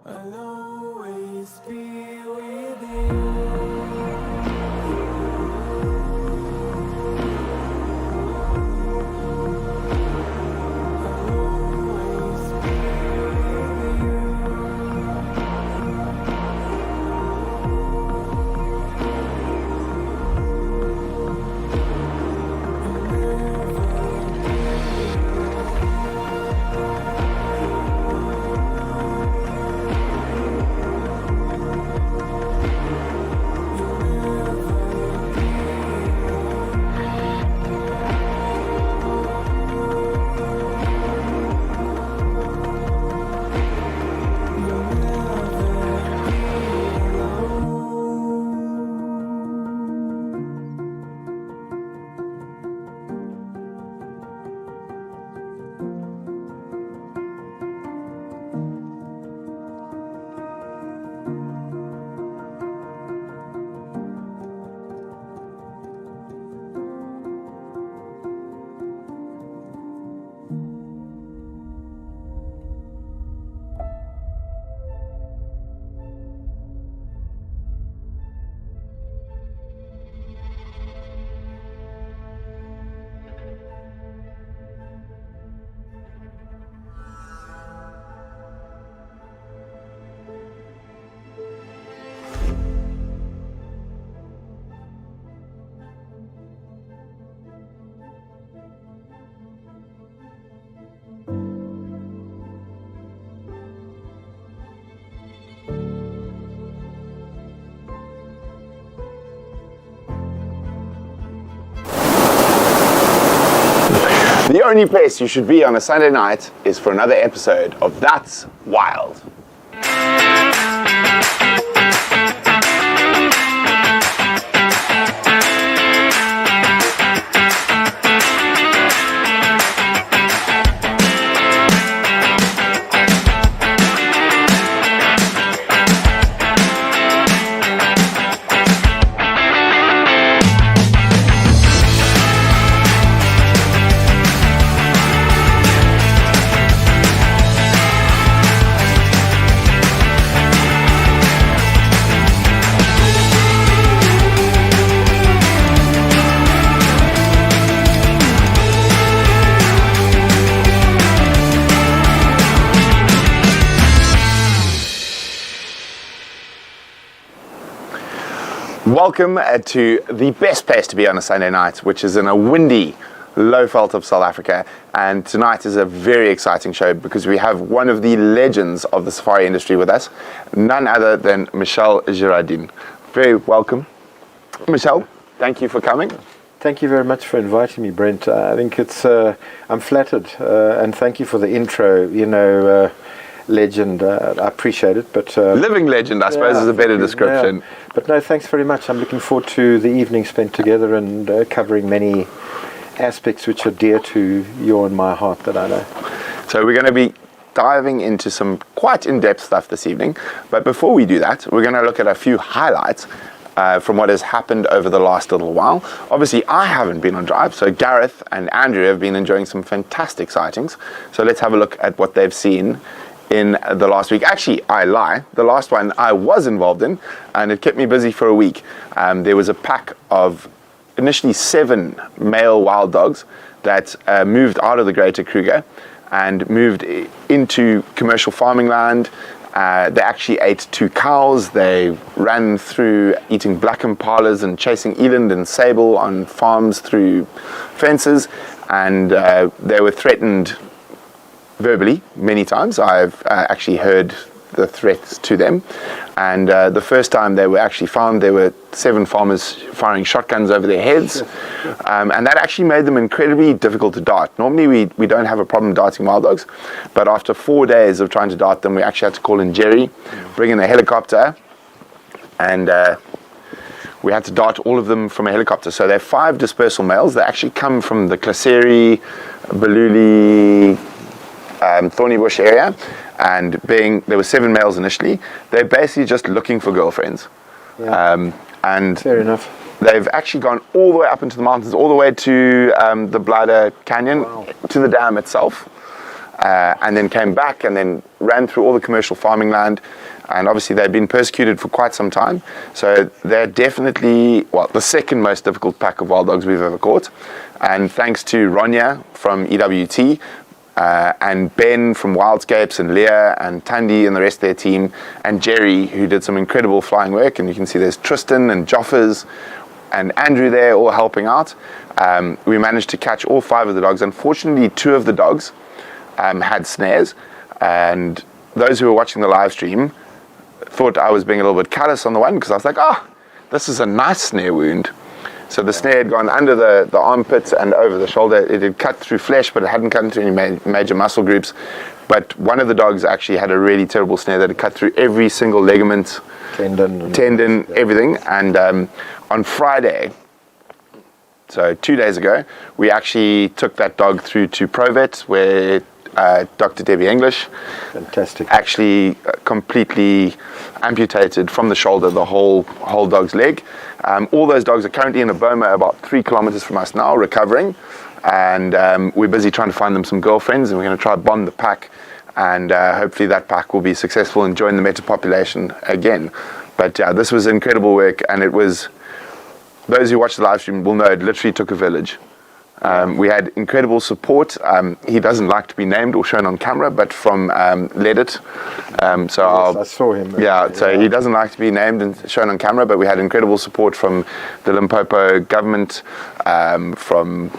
I'll always be with you. The only place you should be on a Sunday night is for another episode of That's Wild. Welcome to the best place to be on a Sunday night, which is in a windy low veld of South Africa. And tonight is a very exciting show because we have one of the legends of the safari industry with us, none other than Michel Girardin. Very welcome. Michel, thank you for coming. Thank you very much for inviting me, Brent. I think I'm flattered, and thank you for the intro, legend. I appreciate it, but living legend, I suppose, is a better description. Yeah. But no, thanks very much. I'm looking forward to the evening spent together and covering many aspects which are dear to your and my heart that I know. So we're going to be diving into some quite in-depth stuff this evening. But before we do that, we're going to look at a few highlights from what has happened over the last little while. Obviously, I haven't been on drive, so Gareth and Andrew have been enjoying some fantastic sightings. So let's have a look at what they've seen in the last week. Actually, I lie. The last one I was involved in, and it kept me busy for a week. There was a pack of initially 7 male wild dogs that moved out of the Greater Kruger and moved into commercial farming land. They actually ate 2 cows. They ran through eating black impalas and chasing eland and sable on farms through fences, and they were threatened verbally many times. I've actually heard the threats to them, and the first time they were actually found, there were 7 farmers firing shotguns over their heads, and that actually made them incredibly difficult to dart. Normally we don't have a problem darting wild dogs, but after 4 days of trying to dart them, we actually had to call in Jerry, bring in a helicopter, and we had to dart all of them from a helicopter. So they're 5 dispersal males. They actually come from the Klaseri, Baluli, Thorny Bush area, and there were 7 males initially. They're basically just looking for girlfriends. Yeah. And Fair enough. They've actually gone all the way up into the mountains, all the way to the Bladder Canyon, Wow. to the dam itself. and then came back and then ran through all the commercial farming land. And obviously they've been persecuted for quite some time. So they're definitely, well, the second most difficult pack of wild dogs we've ever caught. And thanks to Ronya from EWT, and Ben from Wildscapes, and Leah and Tandy and the rest of their team, and Jerry, who did some incredible flying work. And you can see there's Tristan and Joffers and Andrew there all helping out. We managed to catch all 5 of the dogs. Unfortunately, 2 of the dogs had snares, and those who were watching the live stream thought I was being a little bit callous on the one, because I was like, this is a nice snare wound. So the snare had gone under the armpits and over the shoulder. It had cut through flesh, but it hadn't cut into any major muscle groups. But one of the dogs actually had a really terrible snare that had cut through every single ligament, tendon, everything. And on Friday, so 2 days ago, we actually took that dog through to ProVet, where Dr. Debbie English actually completely amputated from the shoulder the whole dog's leg. All those dogs are currently in a boma about 3 kilometers from us now, recovering, and we're busy trying to find them some girlfriends, and we're going to try to bond the pack, and hopefully that pack will be successful and join the meta population again. But this was incredible work, and it was, those who watched the live stream will know it literally took a village. We had incredible support. He doesn't like to be named or shown on camera, but from Ledit. I saw him. So he doesn't like to be named and shown on camera, but we had incredible support from the Limpopo government, from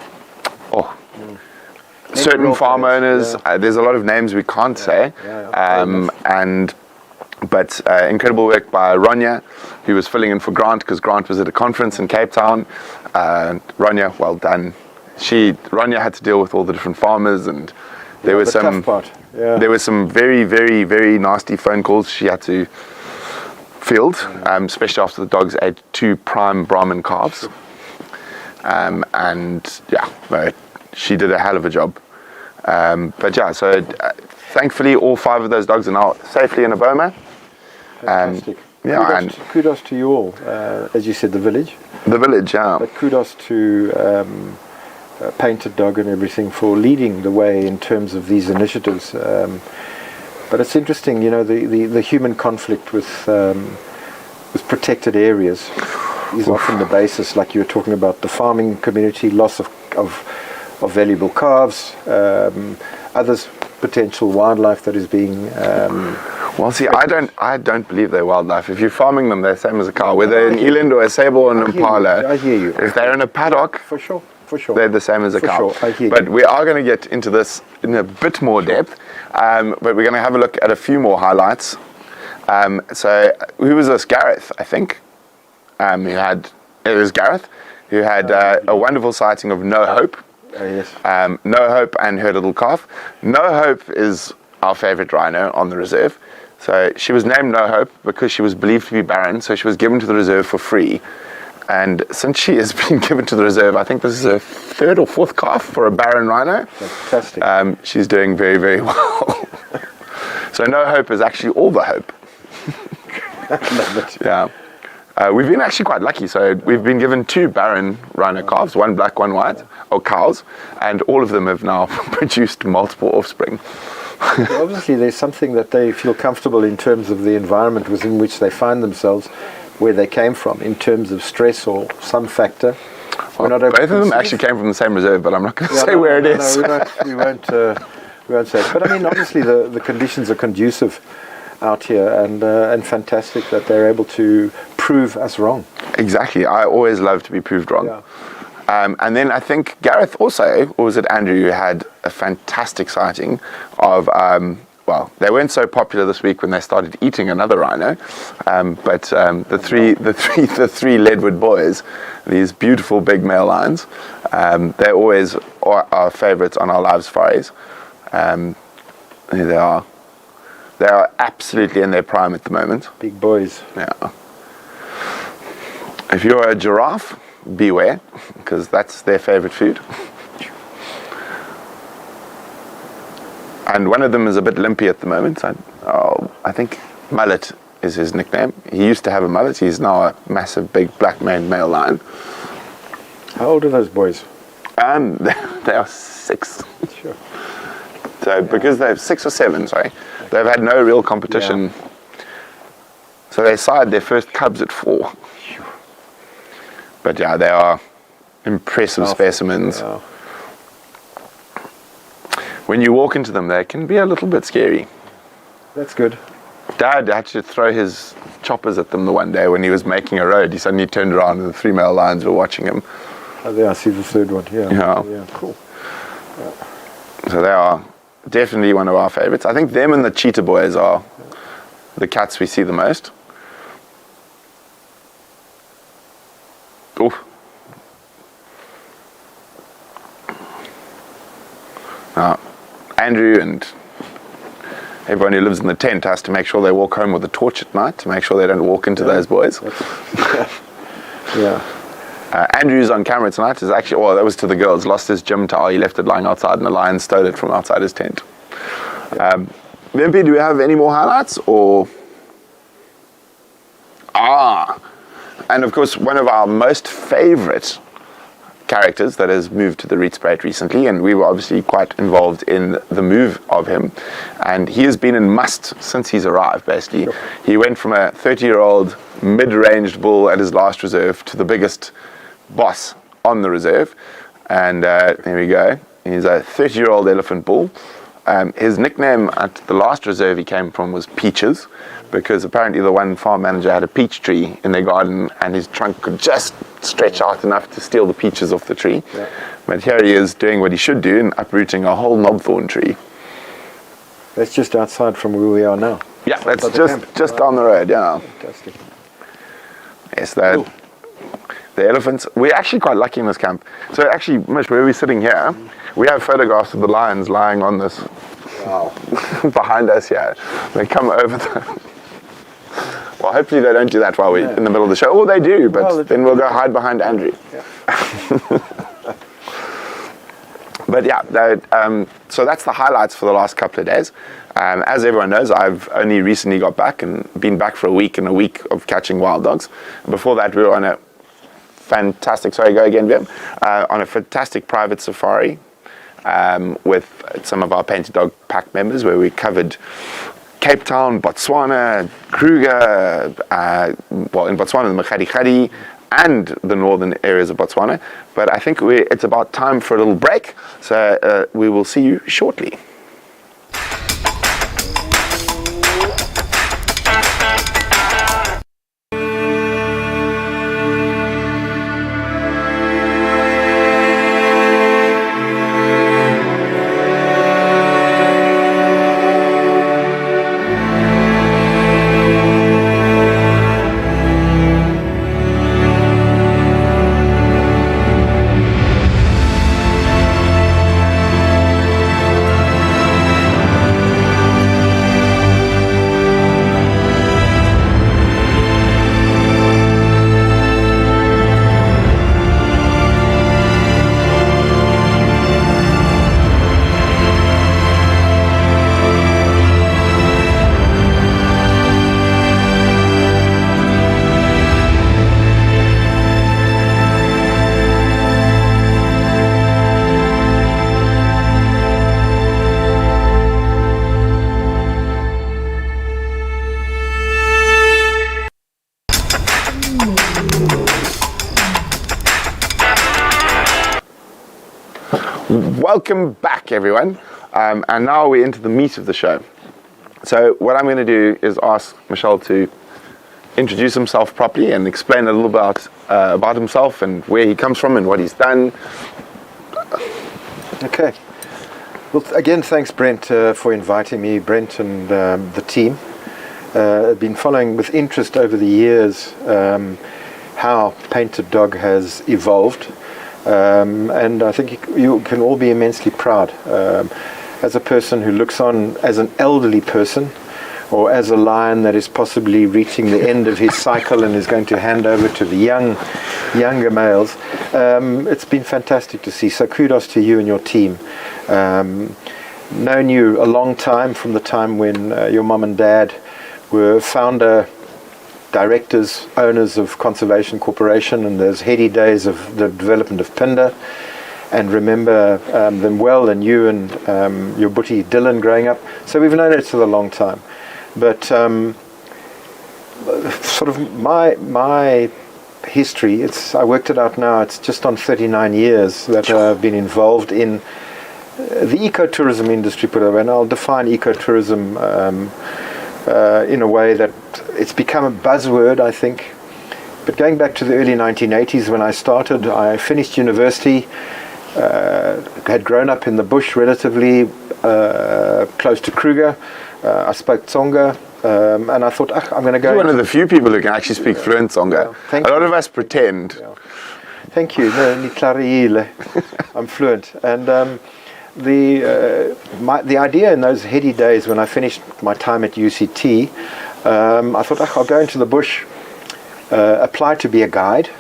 certain farm owners. There's a lot of names we can't say. But incredible work by Ronya, who was filling in for Grant, because Grant was at a conference in Cape Town. Ronya, well done. Ronya had to deal with all the different farmers, and there was some very, very, very nasty phone calls she had to field, especially after the dogs ate 2 prime Brahman calves. She did a hell of a job. Thankfully all 5 of those dogs are now safely in a boma. Fantastic. Kudos to you all, as you said, the village. But kudos to Painted Dog and everything for leading the way in terms of these initiatives. But it's interesting, the human conflict with protected areas is often the basis, like you were talking about, the farming community, loss of valuable calves, others potential wildlife that is being well, see, I don't believe they're wildlife. If you're farming them, they're the same as a cow, whether an eland or a sable or an impala. I hear you. If they're in a paddock, for sure, they're the same as a cow. Sure, I hear but you. We are going to get into this in a bit more depth, but we're going to have a look at a few more highlights. So who was this? Gareth, I think. It was Gareth, who had a wonderful sighting of No Hope. Yes. No Hope and her little calf. No Hope is our favorite rhino on the reserve. So she was named No Hope because she was believed to be barren, so she was given to the reserve for free. And since she has been given to the reserve, I think this is her 3rd or 4th calf for a barren rhino. Fantastic. She's doing very, very well. So No Hope is actually all the hope. Love it. Yeah. We've been actually quite lucky. So we've been given 2 barren rhino calves, 1 black, 1 white, or cows, and all of them have now produced multiple offspring. Well, obviously, there's something that they feel comfortable in terms of the environment within which they find themselves, where they came from, in terms of stress or some factor. Well, both of them actually came from the same reserve, but I'm not going to say where it is. We won't say it. But I mean, obviously, the conditions are conducive out here, and fantastic that they're able to prove us wrong. Exactly. I always love to be proved wrong. Yeah. And then I think Gareth also, or was it Andrew, who had a fantastic sighting of, they weren't so popular this week when they started eating another rhino, but the three Leadwood boys, these beautiful big male lions, they're always our favourites on our live safaris. Here they are. They are absolutely in their prime at the moment. Big boys. Yeah. If you're a giraffe, beware, because that's their favorite food. And one of them is a bit limpy at the moment. I think Mullet is his nickname. He used to have a mullet. He's now a massive, big, black-maned male lion. How old are those boys? They are 6. Sure. So because they have 6 or 7, sorry, they've had no real competition. Yeah. So they sired their first cubs at 4. But yeah, they are impressive specimens. Yeah. When you walk into them, they can be a little bit scary. That's good. Dad had to throw his choppers at them the one day when he was making a road. He suddenly turned around and the 3 male lions were watching him. Oh, there, I see the third one. Yeah. Cool. Yeah. So they are definitely one of our favorites. I think them and the cheetah boys are the cats we see the most. Oof. Now, Andrew and everyone who lives in the tent has to make sure they walk home with a torch at night to make sure they don't walk into those boys. Yeah. Andrew's on camera tonight is actually, well, that was to the girls, lost his gym towel. He left it lying outside and the lion stole it from outside his tent. Wimpy, do we have any more highlights? Or and of course, one of our most favorite characters that has moved to the Rietspraat recently, and we were obviously quite involved in the move of him, and he has been in must since he's arrived, basically. Sure. He went from a 30-year-old mid-ranged bull at his last reserve to the biggest boss on the reserve, and there we go. He's a 30-year-old elephant bull. His nickname at the last reserve he came from was Peaches, because apparently the one farm manager had a peach tree in their garden and his trunk could just stretch out enough to steal the peaches off the tree. Yeah. But here he is doing what he should do and uprooting a whole knobthorn tree. That's just outside from where we are now. Yeah, that's just down the road, yeah. Fantastic. Yes, the elephants. We're actually quite lucky in this camp. So actually, Mish, where we're sitting here, we have photographs of the lions lying on this behind us here. They come over the... Well, hopefully they don't do that while we're in the middle of the show. Or they do, but then we'll go hide behind Andrew. Yeah. But yeah, so that's the highlights for the last couple of days. As everyone knows, I've only recently got back and been back for a week of catching wild dogs. Before that, we were on a fantastic, sorry, go again, Vim, on a fantastic private safari with some of our Painted Dog pack members where we covered Cape Town, Botswana, Kruger, well, in Botswana, the Makgadikgadi, and the northern areas of Botswana. But I think it's about time for a little break, so we will see you shortly. Welcome back, everyone. And now we're into the meat of the show. So what I'm going to do is ask Michel to introduce himself properly and explain a little bit about himself and where he comes from and what he's done. Okay. Well, again, thanks, Brent, for inviting me, Brent and the team. I've been following with interest over the years how Painted Dog has evolved. And I think you can all be immensely proud. As a person who looks on as an elderly person, or as a lion that is possibly reaching the end of his cycle and is going to hand over to the younger males, it's been fantastic to see. So kudos to you and your team. Known you a long time, from the time when your mum and dad were founder directors, owners of Conservation Corporation, and those heady days of the development of Pinder. and remember them well, and you and your buddy Dylan growing up. So we've known it for a long time. But sort of my history, I worked it out now, it's just on 39 years that I've been involved in the ecotourism industry, and I'll define ecotourism in a way that it's become a buzzword, I think. But going back to the early 1980s when I started, I finished university, had grown up in the bush relatively close to Kruger. I spoke Tsonga, and I thought, I'm going to go. You're one of the few people who can actually speak fluent Tsonga. A lot of us pretend. Yeah. Thank you. No, I'm fluent. And the idea in those heady days when I finished my time at UCT, I thought, I'll go into the bush, apply to be a guide,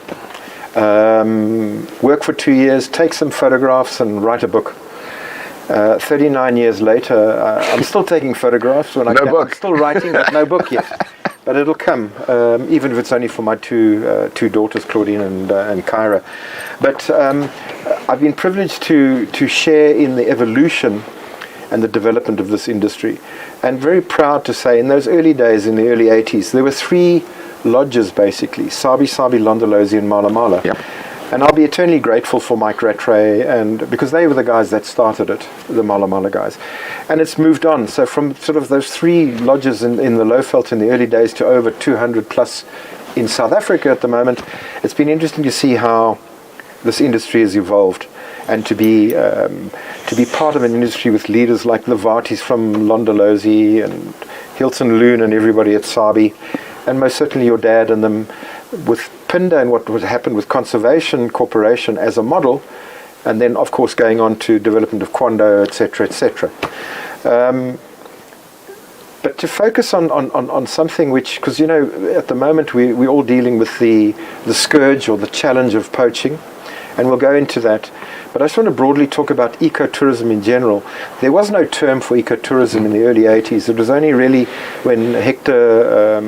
work for 2 years, take some photographs and write a book. 39 years later, I'm still taking photographs when I can. I'm still writing, but no book yet. But it'll come, even if it's only for my two daughters, Claudine and Kyra. But I've been privileged to share in the evolution and the development of this industry. And very proud to say, in those early days, in the early 80s, there were 3 lodges, basically, Sabi, Londolozi, and Mala Mala. Yep. And I'll be eternally grateful for Mike Rattray, and because they were the guys that started it, the Mala Mala guys. And it's moved on. So from sort of those 3 lodges in the Lowveld in the early days to over 200 plus in South Africa at the moment, it's been interesting to see how this industry has evolved, and to be part of an industry with leaders like the Vatis from Londolozi and Hilton Loon and everybody at Sabi, and most certainly your dad and them, with Pinda and what would happen with Conservation Corporation as a model, and then of course going on to development of Kwando, etc., etc. But to focus on something which, because at the moment we're all dealing with the scourge or the challenge of poaching, and we'll go into that. But I just want to broadly talk about ecotourism in general. There was no term for ecotourism in the early 80s. It was only really when Hector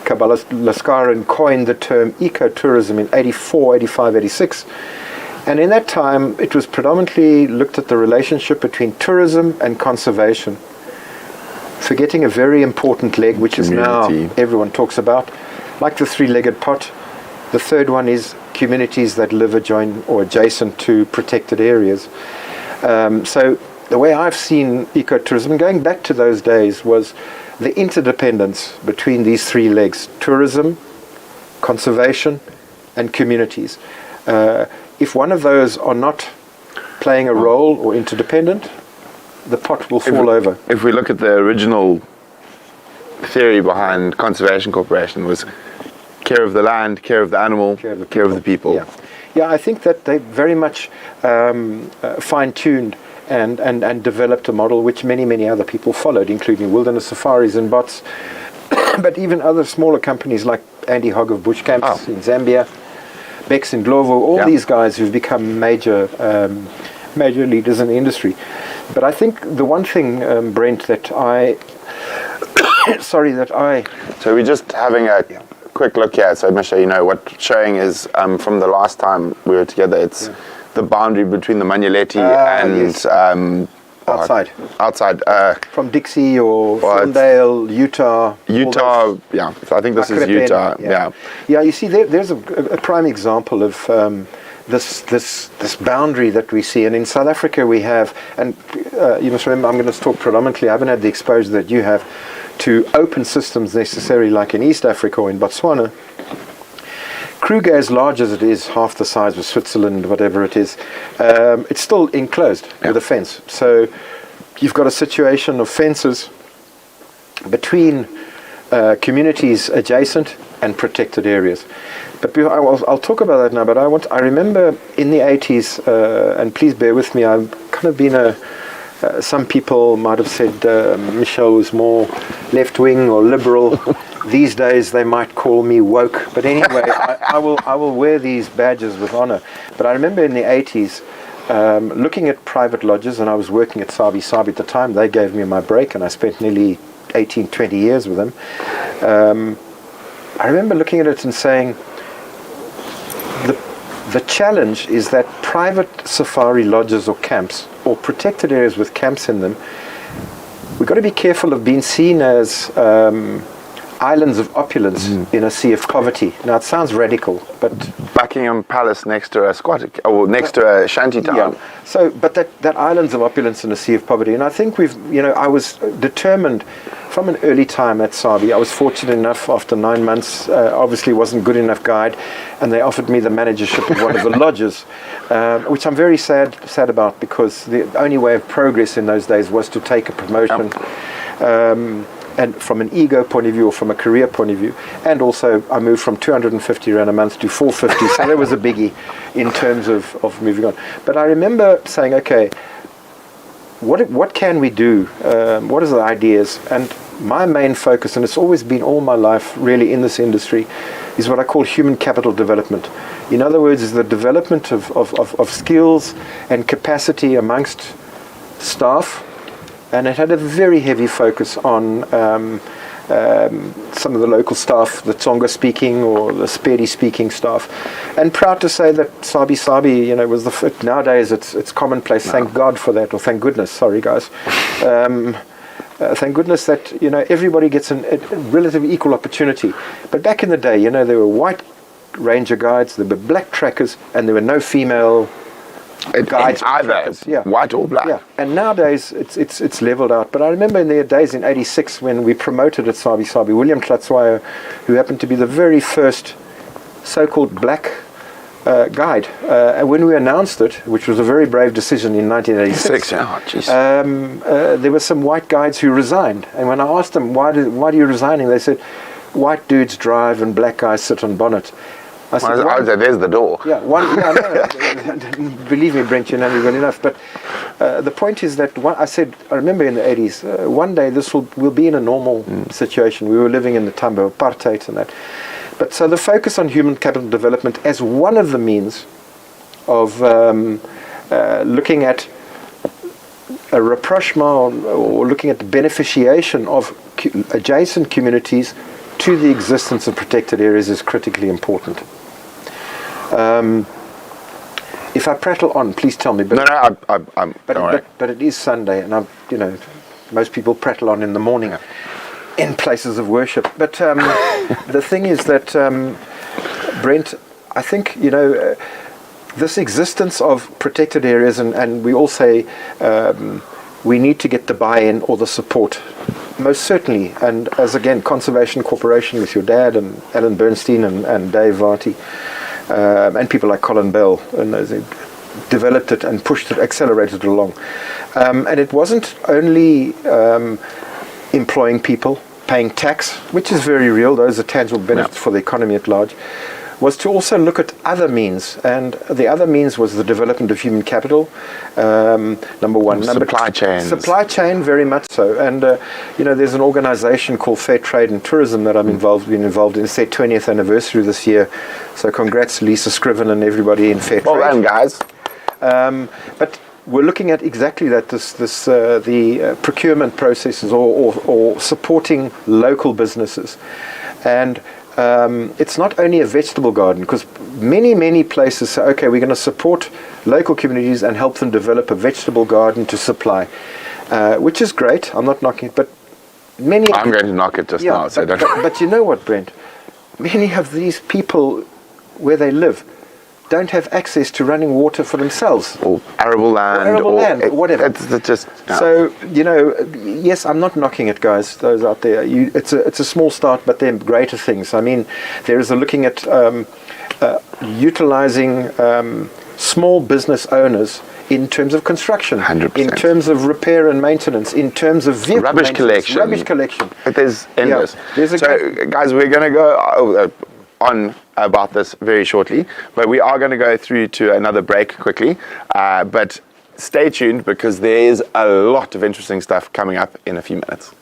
Kabalaskaran coined the term ecotourism in 84, 85, 86. And in that time, it was predominantly looked at the relationship between tourism and conservation, forgetting a very important leg, which is now everyone talks about, like the 3-legged pot. The third one is communities that live adjoined or adjacent to protected areas. So the way I've seen ecotourism, going back to those days, was the interdependence between these 3 legs: tourism, conservation, and communities. If one of those are not playing a role or interdependent, the pot will fall over. If we look at the original theory behind Conservation Corporation, was care of the land, care of the animal, care of the people. Yeah, I think that they very much fine-tuned and developed a model which many other people followed, including Wilderness Safaris and Bots, but even other smaller companies like Andy Hogg of Bush Camps in Zambia, Bex in Glovo, all these guys who've become major leaders in the industry. But I think the one thing, Brent, that So we're just having a quick look here. So Michel, what showing is from the last time we were together, it's the boundary between the Manyeleti and outside from Dixie or Ferndale, Utah. So I think this is Utah. Yeah. You see, there's a prime example of this boundary that we see, and in South Africa we have, and you must remember, I'm going to talk predominantly. I haven't had the exposure that you have to open systems necessarily, like in East Africa or in Botswana. Kruger, as large as it is, half the size of Switzerland, whatever it is, it's still enclosed with a fence. So you've got a situation of fences between communities adjacent and protected areas. But I'll talk about that now. But I remember in the 80s, and please bear with me, I've kind of been some people might have said Michel was more left-wing or liberal. These days they might call me woke. But anyway, I will wear these badges with honor. But I remember in the 80s looking at private lodges, and I was working at Sabi at the time. They gave me my break, and I spent nearly 18, 20 years with them. I remember looking at it and saying, the challenge is that private safari lodges or camps, or protected areas with camps in them, we've got to be careful of being seen as islands of opulence in a sea of poverty. Now, it sounds radical, but Buckingham Palace next to a squat, or next to a shanty town. yeah. So, but that islands of opulence in a sea of poverty, and I think I was determined from an early time at Sabi. I was fortunate enough after 9 months, obviously wasn't good enough guide, and they offered me the managership of one of the lodges, which I'm very sad about, because the only way of progress in those days was to take a promotion. And from an ego point of view, or from a career point of view, and also I moved from 250 rand a month to 450, so there was a biggie in terms of moving on. But I remember saying, okay, what can we do? What are the ideas? And my main focus, and it's always been all my life really in this industry, is what I call human capital development. In other words, is the development of skills and capacity amongst staff. And it had a very heavy focus on some of the local staff, the Tsonga speaking or the Sepedi speaking staff. And proud to say that Sabi, was nowadays it's commonplace. Thank God for that, or thank goodness. Sorry, guys. Thank goodness that everybody gets a relatively equal opportunity. But back in the day, there were white ranger guides, there were black trackers, and there were no female guides, either, white or black. Yeah, and nowadays it's leveled out. But I remember in their days in '86 when we promoted at Sabi, William Tlatswayo, who happened to be the very first so-called black guide, and when we announced it, which was a very brave decision in 1986, there were some white guides who resigned. And when I asked them why are you resigning, they said, white dudes drive and black guys sit on bonnet. I said, there's the door. Yeah, believe me, Brent, you know me well enough. But the point is that I remember in the 80s, one day this will be in a normal situation. We were living in the time of apartheid and that. But so the focus on human capital development as one of the means of looking at a rapprochement, or looking at the beneficiation of adjacent communities to the existence of protected areas, is critically important. If I prattle on, please tell me. But but it is Sunday, and most people prattle on in the morning in places of worship. But the thing is that, Brent, I think this existence of protected areas, and we all say we need to get the buy-in or the support. Most certainly, and as again, Conservation Corporation with your dad and Alan Bernstein and Dave Varty, and people like Colin Bell, and they developed it and pushed it, accelerated it along. And it wasn't only employing people, paying tax, which is very real, those are tangible benefits for the economy at large, was to also look at other means, and the other means was the development of human capital. Number one, supply chain, very much so. And there's an organisation called Fair Trade and Tourism that I've been involved in. It's their 20th anniversary this year, so congrats, Lisa Scriven and everybody in Fair Trade. Well done, guys. But we're looking at exactly that, the procurement processes or supporting local businesses. And it's not only a vegetable garden, because many places say, okay, we're going to support local communities and help them develop a vegetable garden to supply, which is great. I'm not knocking it, but many... I'm going to knock it just now. So but you know what, Brent? Many of these people, where they live, don't have access to running water for themselves, or arable land, or whatever. It's just so yes, I'm not knocking it, guys. Those out there, it's a small start, but they're greater things. I mean, there is a looking at utilizing small business owners in terms of construction, 100%. In terms of repair and maintenance, in terms of vehicle rubbish collection. There's endless. So, guys, we're going to go on about this very shortly, but we are going to go through to another break quickly, but stay tuned, because there is a lot of interesting stuff coming up in a few minutes.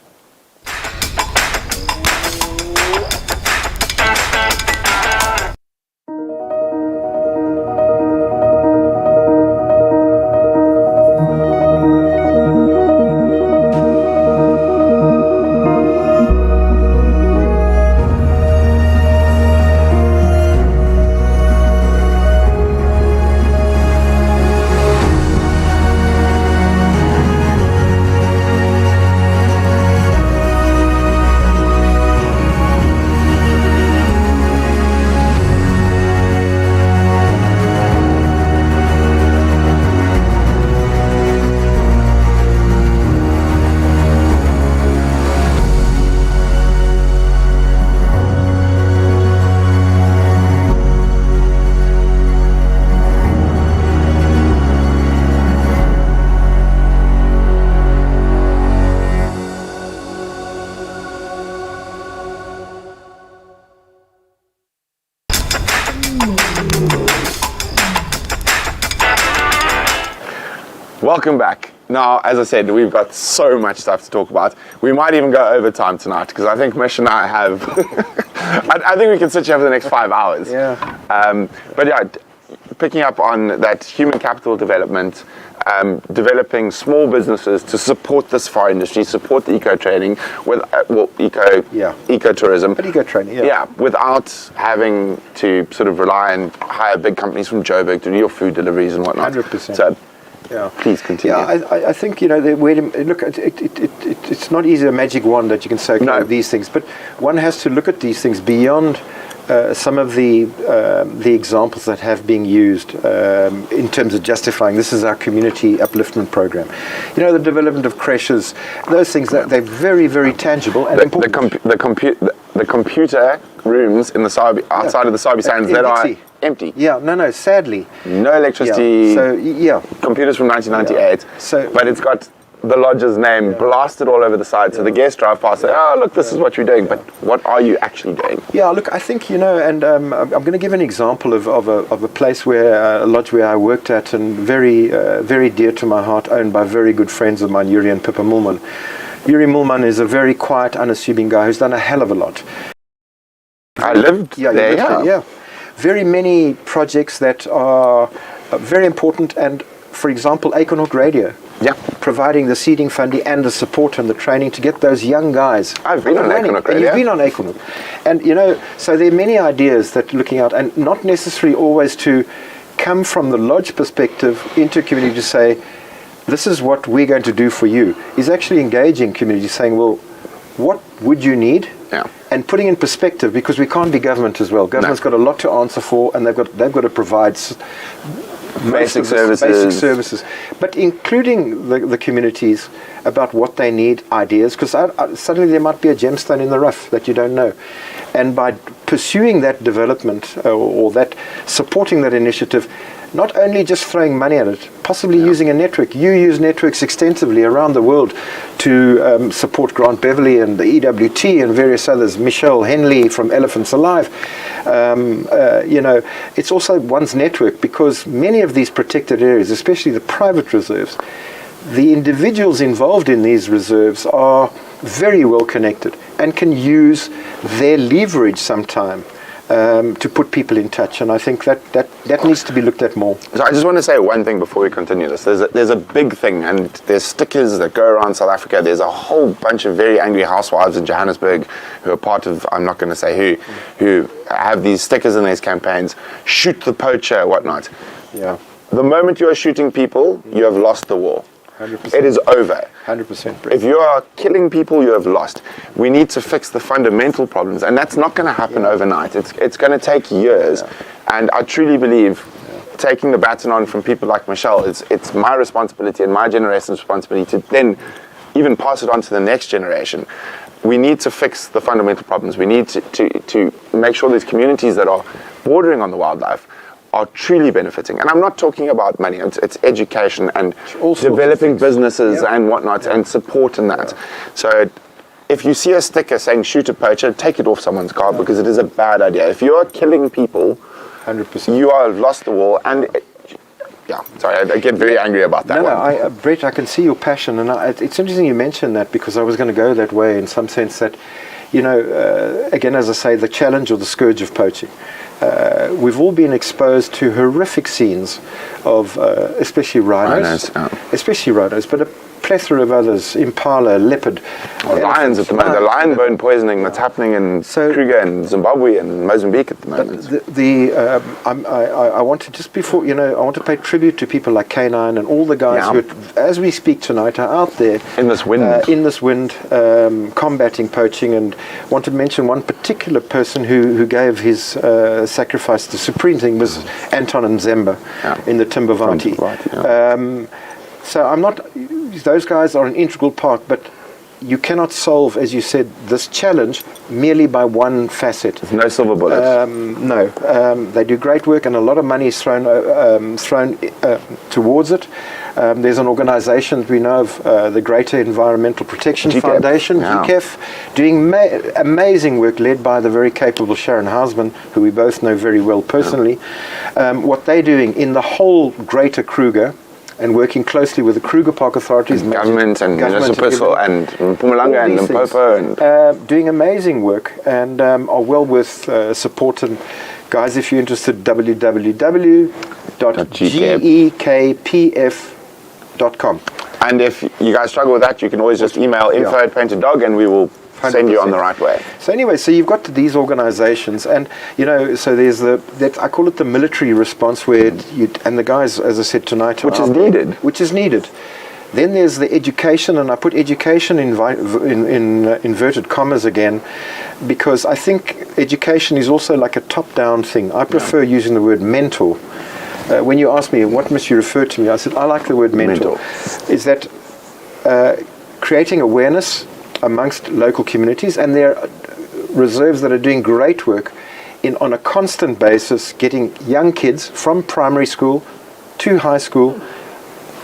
Welcome back. Now, as I said, we've got so much stuff to talk about. We might even go overtime tonight because I think Mish and I have. I think we can sit here for the next 5 hours. Yeah. But yeah, picking up on that human capital development, developing small businesses to support the safari industry, support the eco-training, with ecotourism. But eco-training, yeah, without having to sort of rely and hire big companies from Joburg to do your food deliveries and whatnot. 100%. So, yeah. Please continue. Yeah, I think, look, it's not easy a magic wand that you can say, okay, no. These things, but one has to look at these things beyond some of the examples that have been used in terms of justifying this is our community upliftment program. The development of creches, those things, that they're very, very tangible and important. The computer rooms in the outside of the Sabi Sands that are empty. Yeah, no, sadly. No electricity. Yeah. So, computers from 1998. Yeah. So, but it's got the lodge's name blasted all over the side, so the guests drive past and say, oh, look, this is what you're doing, but what are you actually doing? Yeah, look, I think, and I'm going to give an example of a place where, a lodge where I worked at, and very, very dear to my heart, owned by very good friends of mine, Yuri and Pippa Mulman. Yuri Mulman is a very quiet, unassuming guy who's done a hell of a lot. I lived there, yeah. Very many projects that are very important, and, for example, Economic Radio. Yeah. Providing the seeding funding and the support and the training to get those young guys. I've been on Economic Radio. And you've been on Economic. And, so there are many ideas that looking out, and not necessarily always to come from the lodge perspective into community to say, this is what we're going to do for you, is actually engaging community, saying, well, what would you need? Yeah. And putting in perspective, because we can't be government as well. Government's got a lot to answer for, and they've got to provide basic services, but including the communities about what they need, ideas, because suddenly there might be a gemstone in the rough that you don't know, and by pursuing that development or that supporting that initiative, not only just throwing money at it, possibly using a network. You use networks extensively around the world to support Grant Beverley and the EWT and various others, Michelle Henley from Elephants Alive. It's also one's network, because many of these protected areas, especially the private reserves, the individuals involved in these reserves are very well connected and can use their leverage sometime to put people in touch, and I think that needs to be looked at more. So I just want to say one thing before we continue this. There's a big thing, and there's stickers that go around South Africa. There's a whole bunch of very angry housewives in Johannesburg who are part of, I'm not going to say who have these stickers in these campaigns, shoot the poacher, whatnot. Yeah. The moment you are shooting people, you have lost the war. 100%. It is over. 100%. If you are killing people, you have lost. We need to fix the fundamental problems, and that's not going to happen overnight. It's going to take years, and I truly believe taking the baton on from people like Michelle, it's my responsibility and my generation's responsibility to then even pass it on to the next generation. We need to fix the fundamental problems. We need to make sure these communities that are bordering on the wildlife are truly benefiting. And I'm not talking about money, it's education and developing businesses and whatnot and support in that. So if you see a sticker saying shoot a poacher, take it off someone's car, because it is a bad idea. If you are killing people, 100%. you have lost the war. And I get very angry about that one. Brett, I can see your passion, and it's interesting you mentioned that, because I was going to go that way in some sense that, again, as I say, the challenge or the scourge of poaching. We've all been exposed to horrific scenes of, especially rhinos, but a plethora of others, impala, leopard. Lions at the moment, the lion bone poisoning that's happening in Kruger and Zimbabwe and Mozambique at the moment. I want to, just before, I want to pay tribute to people like Canine and all the guys who, as we speak tonight, are out there in this wind, combating poaching, and want to mention one particular person who gave his sacrifice. The supreme thing was Anton and Zemba in the Timbavati. So I'm not, those guys are an integral part, but you cannot solve, as you said, this challenge merely by one facet. There's no silver bullet. No. They do great work, and a lot of money is thrown towards it. There's an organization we know of, the Greater Environmental Protection Foundation, GCEF, doing amazing work led by the very capable Sharon Hausman, who we both know very well personally. What they're doing in the whole Greater Kruger, and working closely with the Kruger Park authorities, government and municipal and Mpumalanga and Limpopo, and doing amazing work, and are well worth support. And guys, if you're interested, www.gekpf.com. And if you guys struggle with that, you can always just email info@paintedDog, and we will send you on the right way. So anyway, so you've got these organizations, and so there's that I call it the military response, where and the guys, as I said tonight, which is needed. Then there's the education, and I put education in inverted commas again, because I think education is also like a top-down thing. I prefer using the word mentor. When you ask me what must you refer to me, I said I like the word mentor. Is that creating awareness amongst local communities, and there are reserves that are doing great work on a constant basis, getting young kids from primary school to high school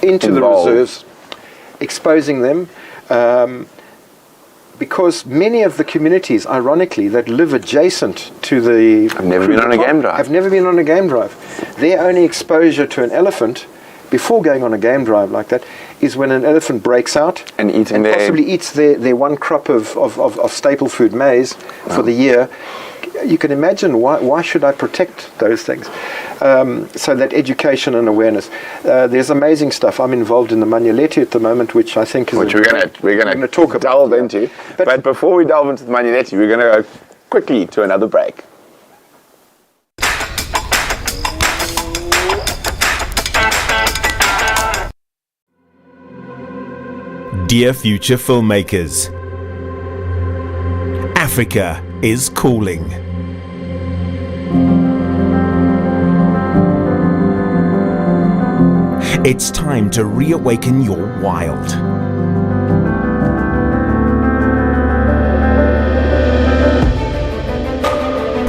into the reserves, exposing them, because many of the communities, ironically, that live adjacent to the have never been on a game drive. Their only exposure to an elephant before going on a game drive like that is when an elephant breaks out and possibly eats their one crop of staple food, maize, for the year. You can imagine why should I protect those things? So that education and awareness. There's amazing stuff. I'm involved in the Manyeleti at the moment, which I think is we're going to talk delve into. But before we delve into the Manyeleti, we're going to go quickly to another break. Dear future filmmakers, Africa is calling. It's time to reawaken your wild.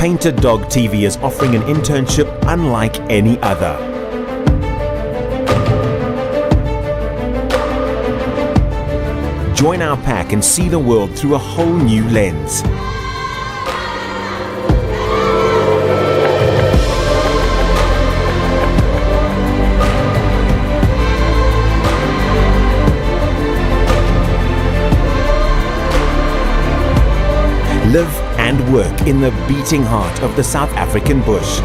Painted Dog TV is offering an internship unlike any other. Join our pack and see the world through a whole new lens. Live and work in the beating heart of the South African bush,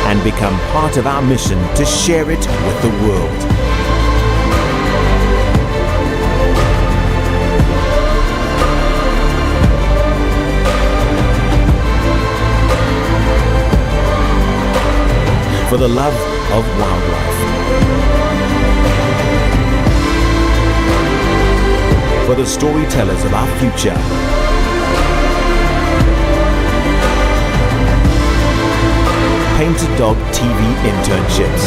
and become part of our mission to share it with the world. For the love of wildlife. For the storytellers of our future. Painted Dog TV internships.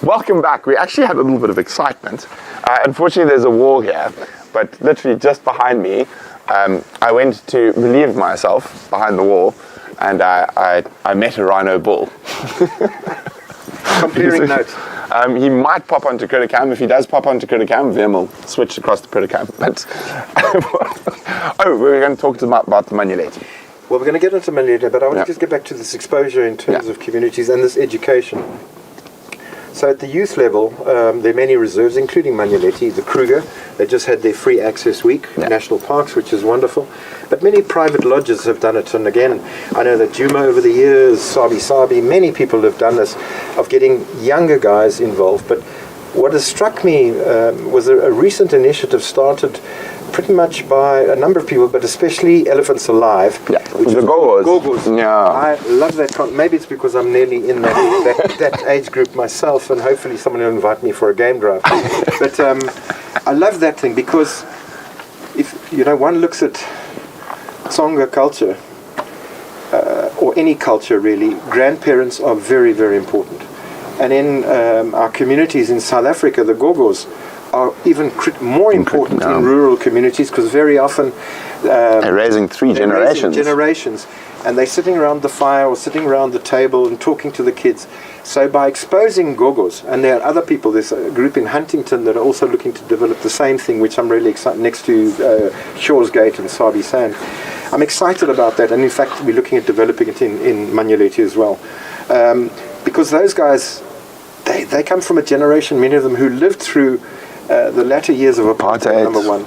Welcome back. We actually had a little bit of excitement. Unfortunately, there's a wall here, but literally just behind me, I went to relieve myself behind the wall, and I met a rhino bull. Comparing notes. He might pop onto Criticam. If he does pop onto Criticam, then we'll switch across to Criticam. But we're going to talk about the Manyeleti. Well, we're going to get into Manyeleti, but I want to just get back to this exposure in terms of communities and this education. So at the youth level, there are many reserves, including Manyeleti, the Kruger. They just had their free access week, national parks, which is wonderful. But many private lodges have done it. And again, I know that Juma over the years, Sabi, many people have done this, of getting younger guys involved. But what has struck me was a recent initiative started pretty much by a number of people, but especially Elephants Alive. Yeah, the Gogos. Yeah. I love that. Maybe it's because I'm nearly in that age group myself, and hopefully someone will invite me for a game drive. But I love that thing, because if one looks at Tsonga culture, or any culture really, grandparents are very, very important. And in our communities in South Africa, the Gogos are even more important in rural communities, because very often they're raising generations. and they're sitting around the fire or sitting around the table and talking to the kids. So by exposing gogos, and there are other people, there's a group in Huntington that are also looking to develop the same thing, which I'm really excited, next to Shores Gate and Sabi Sand. I'm excited about that, and in fact we're looking at developing it in Manyeleti as well. Because those guys, they come from a generation, many of them, who lived through the latter years of apartheid, number one,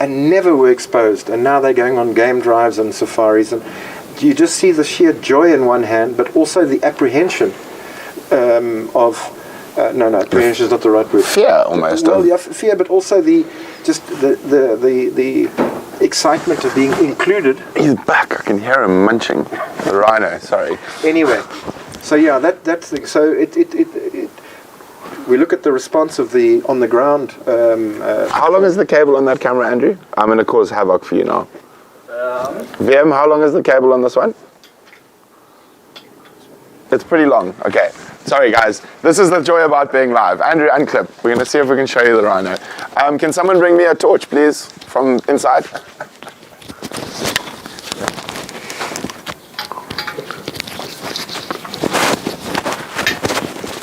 and never were exposed, and now they're going on game drives and safaris, and you just see the sheer joy in one hand, but also the apprehension apprehension is not the right word. Fear, almost. Well, yeah, fear, but also the excitement of being included. He's back. I can hear him munching. The rhino. Sorry. Anyway, so yeah, that's the, so it we look at the response of the on the ground. How long is the cable on that camera, Andrew? I'm going to cause havoc for you now. VM, how long is the cable on this one? It's pretty long. Okay. Sorry, guys. This is the joy about being live. Andrew, unclip. We're going to see if we can show you the rhino. Can someone bring me a torch, please, from inside?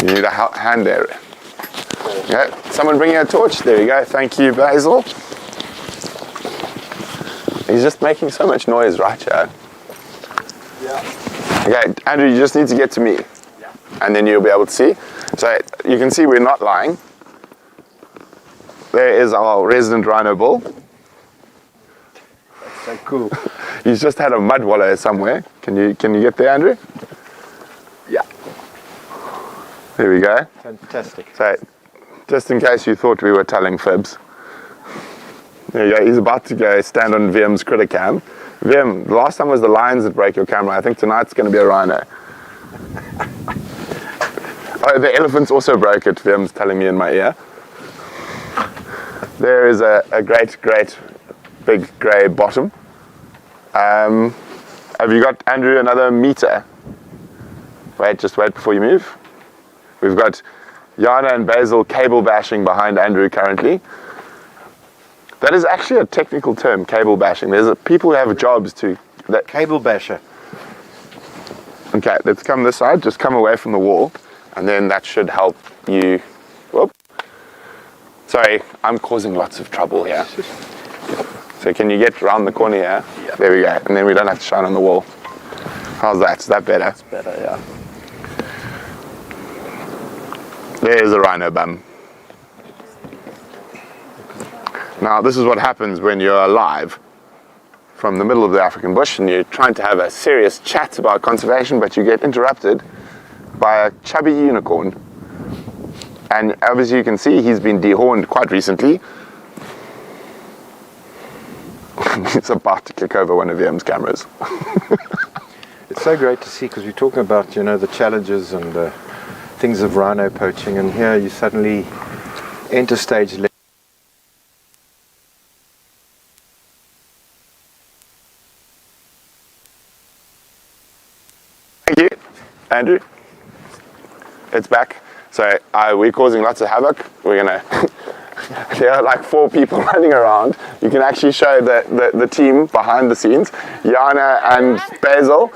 You need a hand there. Okay. Someone bring you a torch. There you go. Thank you, Basil. He's just making so much noise right here. Yeah. Okay, Andrew, you just need to get to me. Yeah. And then you'll be able to see. So you can see we're not lying. There is our resident rhino bull. That's so cool. He's just had a mud wallow somewhere. Can you get there, Andrew? Yeah. There we go. Fantastic. So just in case you thought we were telling fibs. There you go. He's about to go stand on VM's critter cam. VM, the last time was the lions that broke your camera. I think tonight's going to be a rhino. Oh, the elephants also broke it, VM's telling me in my ear. There is a great big grey bottom. Have you got, Andrew, another meter? Just wait before you move. We've got Yana and Basil cable bashing behind Andrew currently. That is actually a technical term, cable bashing. There's people who have jobs to... Cable basher. Okay, let's come this side. Just come away from the wall. And then that should help you... Whoop. Sorry, I'm causing lots of trouble here. So can you get around the corner here? Yeah. There we go. And then we don't have to shine on the wall. How's that? Is that better? That's better, yeah. There's a rhino bum. Now, this is what happens when you're alive from the middle of the African bush and you're trying to have a serious chat about conservation, but you get interrupted by a chubby unicorn. And obviously you can see he's been dehorned quite recently. He's about to kick over one of VM's cameras. It's so great to see, because we're talking about, the challenges and things of rhino poaching, and here you suddenly enter stage left. Thank you, Andrew. It's back. So we're causing lots of havoc. We're gonna. There are like 4 people running around. You can actually show the team behind the scenes. Yana and Basil,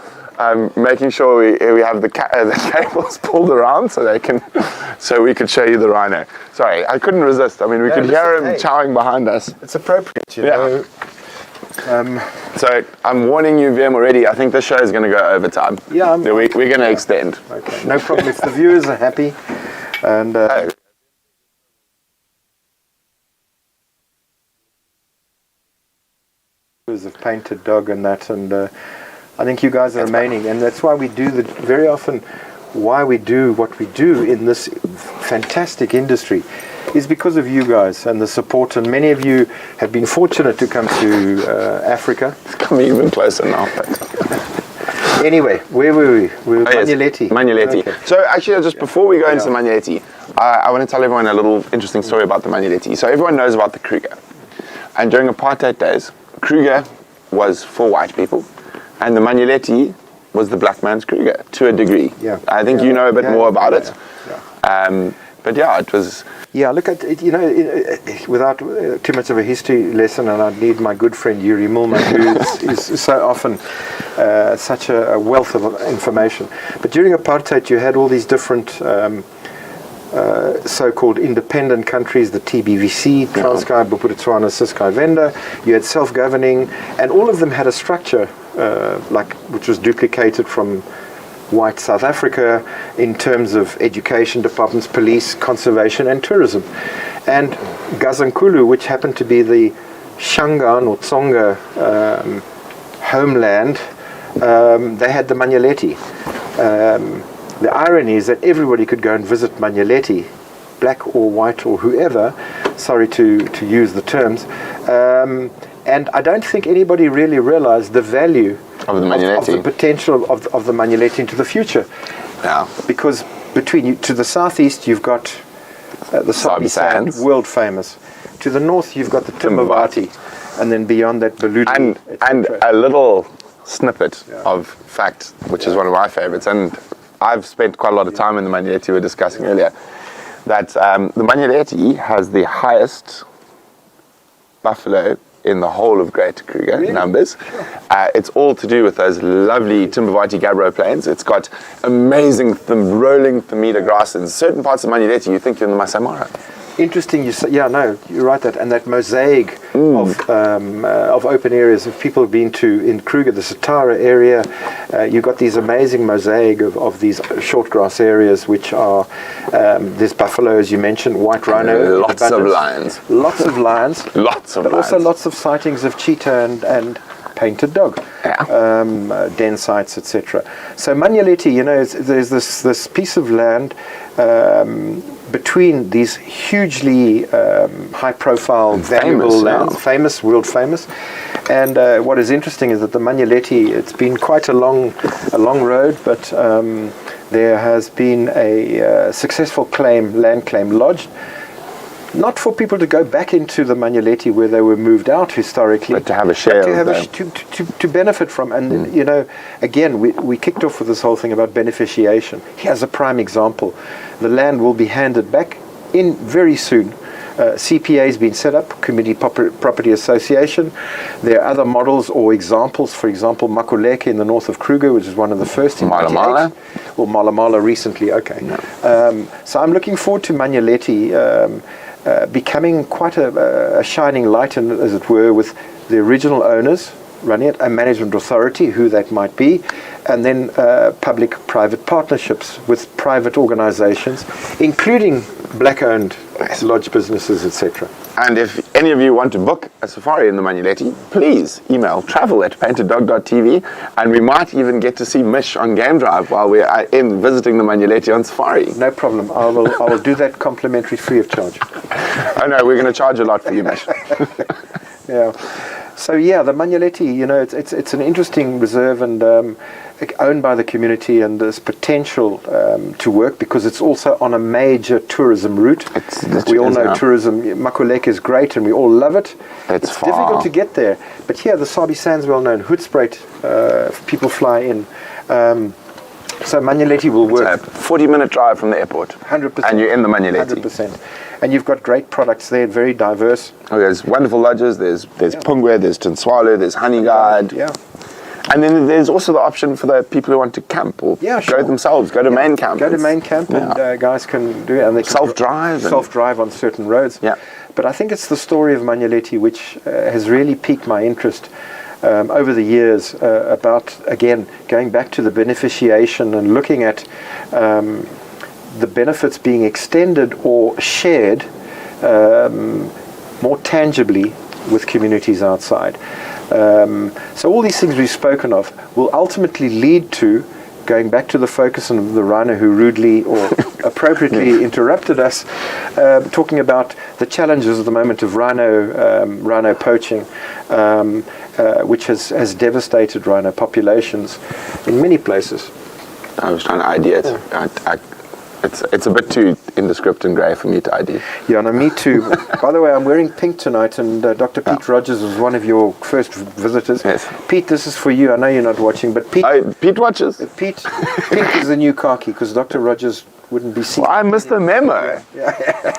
making sure we have the cables pulled around so we could show you the rhino. Sorry, I couldn't resist. I mean, we could hear him chowing behind us. It's appropriate, you know. So I'm warning you, VM, already. I think the show is going to go overtime. Yeah, we're going to extend. Okay, no problem. If the viewers are happy, and of painted dog and that, and I think you guys are remaining, and that's why we do very often. Why we do what we do in this fantastic industry is because of you guys and the support, and many of you have been fortunate to come to Africa. It's coming even closer now. Anyway, where were we? We were Manyeleti. Manyeleti. Okay. So actually, just before we go into Manyeleti, I want to tell everyone a little interesting story about the Manyeleti. So everyone knows about the Kruger. And during apartheid days, Kruger was for white people, and the Manyeleti was the black man's Kruger, to a degree. Yeah. I think you know a bit more about it. Yeah. But yeah, it was... Yeah, look at it, without too much of a history lesson, and I'd need my good friend Yuri Milman, who is so often such a wealth of information. But during apartheid, you had all these different so-called independent countries, the TBVC, Transkei, Bophuthatswana, Ciskei Venda. You had self-governing, and all of them had a structure which was duplicated from white South Africa in terms of education departments, police, conservation, and tourism. And Gazankulu, which happened to be the Shangaan or Tsonga homeland, they had the Manyeleti. The irony is that everybody could go and visit Manyeleti, black or white or whoever, sorry to use the terms, and I don't think anybody really realized the value of the Manyeleti, of the potential of the Manyeleti into the future. Yeah. Because between you, to the southeast, you've got the Sabi Sand, world famous. To the north, you've got the Timbavati, and then beyond that, Baludi. And a little snippet of fact, which is one of my favorites, and I've spent quite a lot of time in the Manyeleti, we were discussing earlier, that the Manyeleti has the highest buffalo in the whole of Greater Kruger numbers. It's all to do with those lovely Timbavati Gabbro plains. It's got amazing rolling Thermida grass. In certain parts of Manyeleti, you think you're in the Masai Mara. Interesting, you say, you're right, and that mosaic of open areas. If people have been to in Kruger, the Satara area, you've got these amazing mosaic of these short grass areas, which are there's buffalo, as you mentioned, white rhino, lots of lions, but also lots of sightings of cheetah and painted dog, den sites, etc. So Manyeleti, there's this piece of land between these hugely high-profile, valuable lands, famous, world famous. And what is interesting is that the Manyeleti, it's been quite a long road, but there has been a successful land claim lodged. Not for people to go back into the Manyeleti where they were moved out historically, but to have a share, to benefit from. And again, we kicked off with this whole thing about beneficiation. Here's a prime example: the land will be handed back in very soon. CPA has been set up, Community Property Association. There are other models or examples. For example, Makuleke in the north of Kruger, which is one of the first in Malamala. Well, Malamala recently. Okay. No. So I'm looking forward to Manyeleti becoming quite a shining light, as it were, with the original owners running it, a management authority, who that might be, and then public-private partnerships with private organizations, including black-owned lodge businesses, etc. And if any of you want to book a safari in the Manyeleti, please email travel@paintedDog.tv, and we might even get to see Mish on Game Drive while we're visiting the Manyeleti on safari. No problem. I will do that complimentary, free of charge. Oh no, we're going to charge a lot for you, Mish. Yeah. So the Manyeleti, it's an interesting reserve, and owned by the community, and there's potential to work because it's also on a major tourism route. We all know tourism. Makuleke is great, and we all love it. It's difficult to get there, but here the Sabi Sand's well known. Hoedspruit, people fly in. So Manyeleti will work. It's a 40-minute drive from the airport. 100%. And you're in the Manyeleti. 100%. And you've got great products there, very diverse. Oh, there's wonderful lodges. There's Pungwe, there's Tinswalo, there's Honey Guide. Yeah. And then there's also the option for the people who want to camp or go themselves, go to main camp. Go to main camp, and guys can do it. And they can self-drive on certain roads. Yeah. But I think it's the story of Manyeleti which has really piqued my interest over the years about, again, going back to the beneficiation and looking at the benefits being extended or shared more tangibly with communities outside. So all these things we've spoken of will ultimately lead to, going back to the focus of the rhino who rudely or appropriately interrupted us, talking about the challenges at the moment of rhino poaching, which has devastated rhino populations in many places. I was trying to ID it. It's a bit too indescript and grey for me to ID. Yeah, no, me too. By the way, I'm wearing pink tonight, and Dr. Pete Rogers was one of your first visitors. Yes. Pete, this is for you. I know you're not watching, but Pete... Pete watches. Pete, pink is the new khaki, because Dr. Rogers wouldn't be seen. Well, I missed the memo.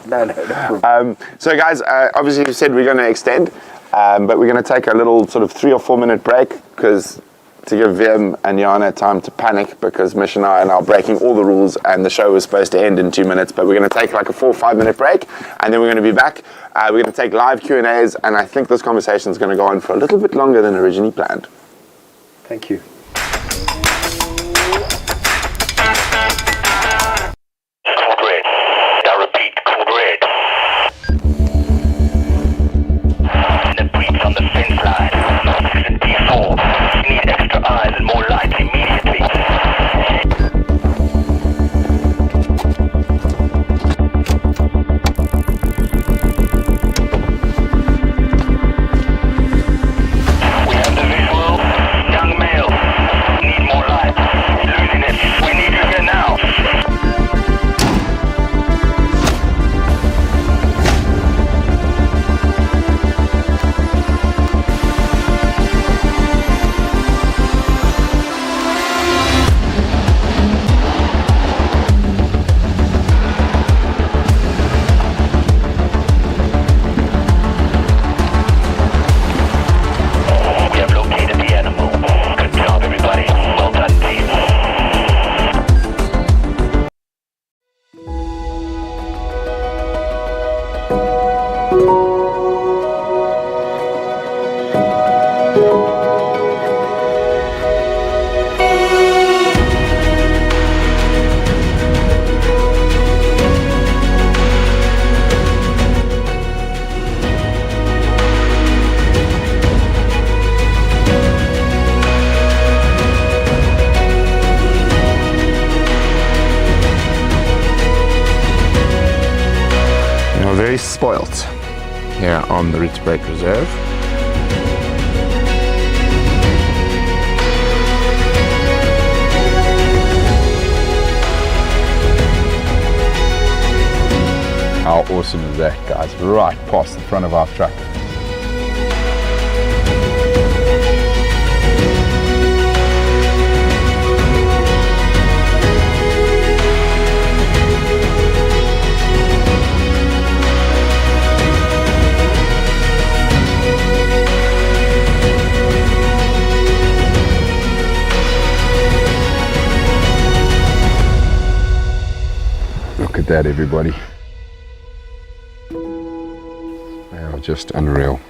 No. So guys, obviously you said we're going to extend, but we're going to take a little sort of 3 or 4 minute break because to give Vim and Jana time to panic because Mish and I are now breaking all the rules and the show was supposed to end in 2 minutes, but we're going to take like a 4 or 5 minute break and then we're going to be back. We're going to take live Q&As and I think this conversation is going to go on for a little bit longer than originally planned. Thank you. Very spoilt here on the Rietsbreek Reserve. How awesome is that, guys? Right past the front of our truck. Look at that, everybody. They are just unreal.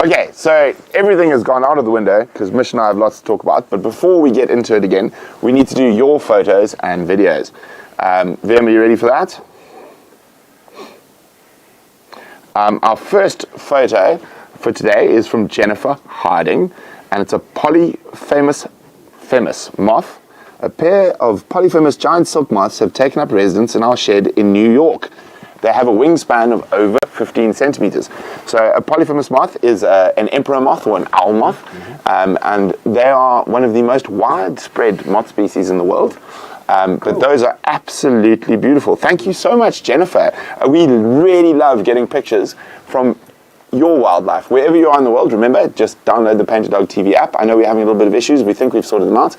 Okay, so everything has gone out of the window because Mish and I have lots to talk about. But before we get into it again, we need to do your photos and videos. Vim, are you ready for that? Our first photo for today is from Jennifer Harding, and it's a polyphemus moth. A pair of polyphemus giant silk moths have taken up residence in our shed in New York. They have a wingspan of over 15 centimeters. So a polyphemus moth is an emperor moth or an owl moth, and they are one of the most widespread moth species in the world. But those are absolutely beautiful. Thank you so much, Jennifer. We really love getting pictures from your wildlife. Wherever you are in the world, remember, just download the Painted Dog TV app. I know we're having a little bit of issues. We think we've sorted them out.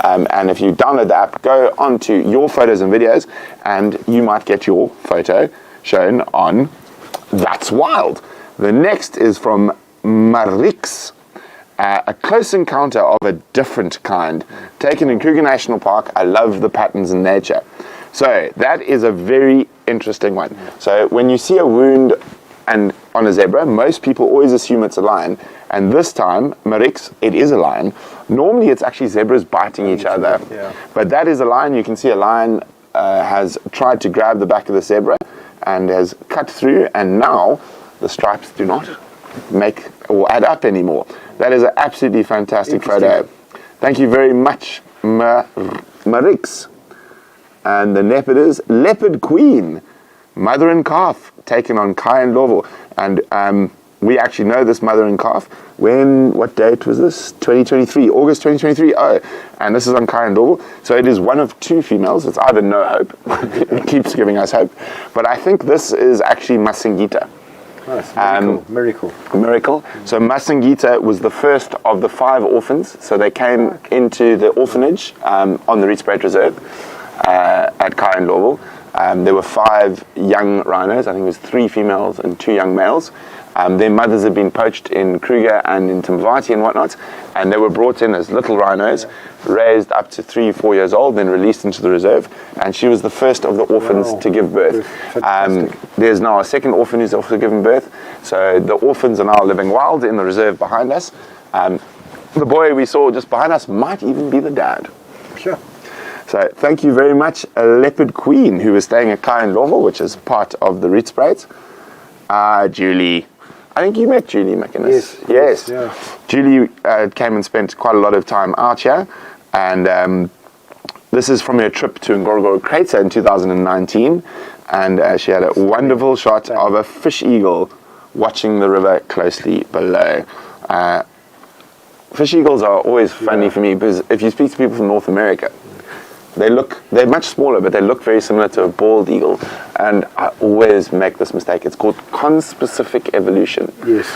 And if you download the app, go on to your photos and videos, and you might get your photo shown on That's Wild. The next is from Marix, a close encounter of a different kind, taken in Kruger National Park. I love the patterns in nature. So that is a very interesting one. So when you see a wound and on a zebra, most people always assume it's a lion. And this time, Marix, it is a lion. Normally it's actually zebras biting each other. Yeah. But that is a lion. You can see a lion has tried to grab the back of the zebra and has cut through, and now the stripes do not make or add up anymore. That is an absolutely fantastic photo. Thank you very much, Marix. And the leopard is Leopard Queen, mother and calf, taken on Kai and Lovo. And we actually know this mother and calf. What date was this? 2023, August 2023. Oh, and this is on Kai and Lovo. So it is one of two females. It's either no hope. It keeps giving us hope. But I think this is actually Masingita. Nice. Miracle. So Masingita was the first of the 5 orphans. So they came into the orphanage on the Rietspraat Reserve at Kai and Lovo. There were 5 young rhinos. I think it was 3 females and 2 young males. Their mothers had been poached in Kruger and in Timvati and whatnot, and they were brought in as little rhinos, raised up to 3-4 years old, then released into the reserve. And she was the first of the orphans to give birth. There's now a second orphan who's also given birth. So the orphans are now living wild in the reserve behind us. The boy we saw just behind us might even be the dad. Sure. So thank you very much, Leopard Queen, who is staying at Kai and Lovo, which is part of the Rietspraat. Julie. I think you met Julie McInnes. Yes. Yeah. Julie came and spent quite a lot of time out here, and this is from her trip to Ngorongoro Crater in 2019, and she had a wonderful shot of a fish eagle watching the river closely below. Fish eagles are always funny for me, because if you speak to people from North America, they're much smaller, but they look very similar to a bald eagle. And I always make this mistake. It's called conspecific evolution,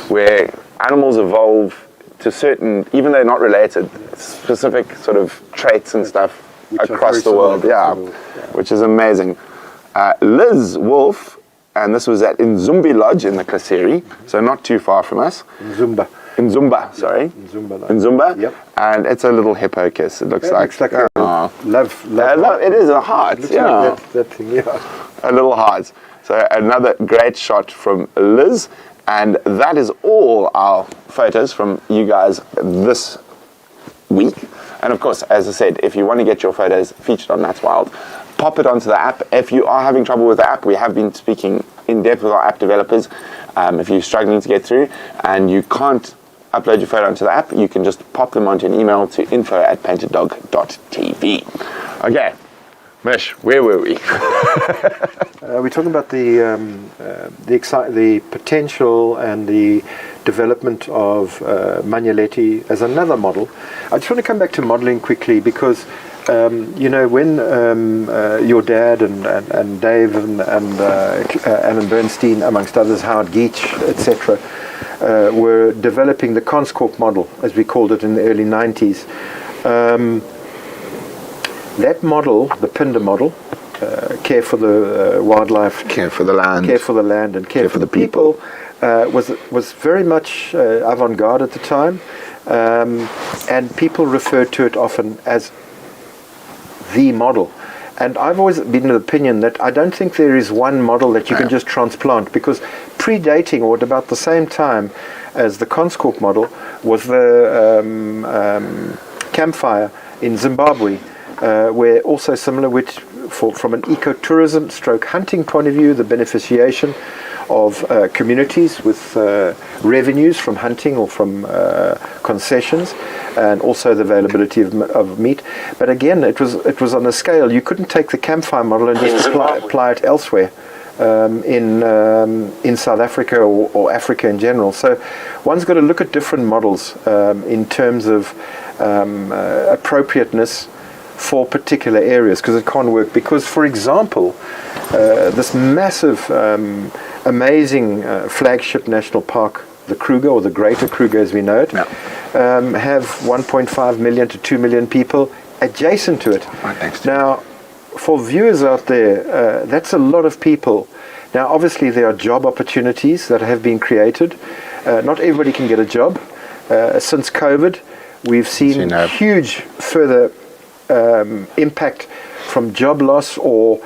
where animals evolve to certain, even though they're not related, specific sort of traits and stuff across the world. Which is amazing. Liz Wolf, and this was at Nzumbi Lodge in the Kaseri, so not too far from us. Nzumba, sorry. Nzumba. Yep. And it's a little hippo kiss. It looks like a love. It is a heart. It looks like that thing, a little heart. So another great shot from Liz, and that is all our photos from you guys this week. And of course, as I said, if you want to get your photos featured on That's Wild, pop it onto the app. If you are having trouble with the app, we have been speaking in depth with our app developers. If you're struggling to get through and you can't upload your photo onto the app, you can just pop them onto an email to info@painteddog.tv. Okay, Mish, where were we? We're talking about the potential and the development of Magnaletti as another model. I just want to come back to modeling quickly, because when your dad and Dave and Alan Bernstein, amongst others, Howard Geach, etc., were developing the Conscorp model, as we called it in the early 90s. That model, the Pinder model, care for the wildlife, care for the land, and care for the people, was very much avant-garde at the time, and people referred to it often as the model. And I've always been of the opinion that I don't think there is one model that you can just transplant, because predating, or at about the same time, as the Conscorp model was the campfire in Zimbabwe, where also similar, which from an ecotourism stroke hunting point of view, the beneficiation of communities with revenues from hunting or from concessions, and also the availability of meat. But again, it was on a scale you couldn't take the campfire model and just apply it elsewhere in South Africa or Africa in general. So one's got to look at different models in terms of appropriateness for particular areas, because it can't work. Because, for example, this massive, amazing flagship national park, the Kruger, or the Greater Kruger as we know it, have 1.5 million to 2 million people adjacent to it. Right, now, for viewers out there, that's a lot of people. Now, obviously, there are job opportunities that have been created. Not everybody can get a job. Since COVID, we've seen huge further impact from job loss or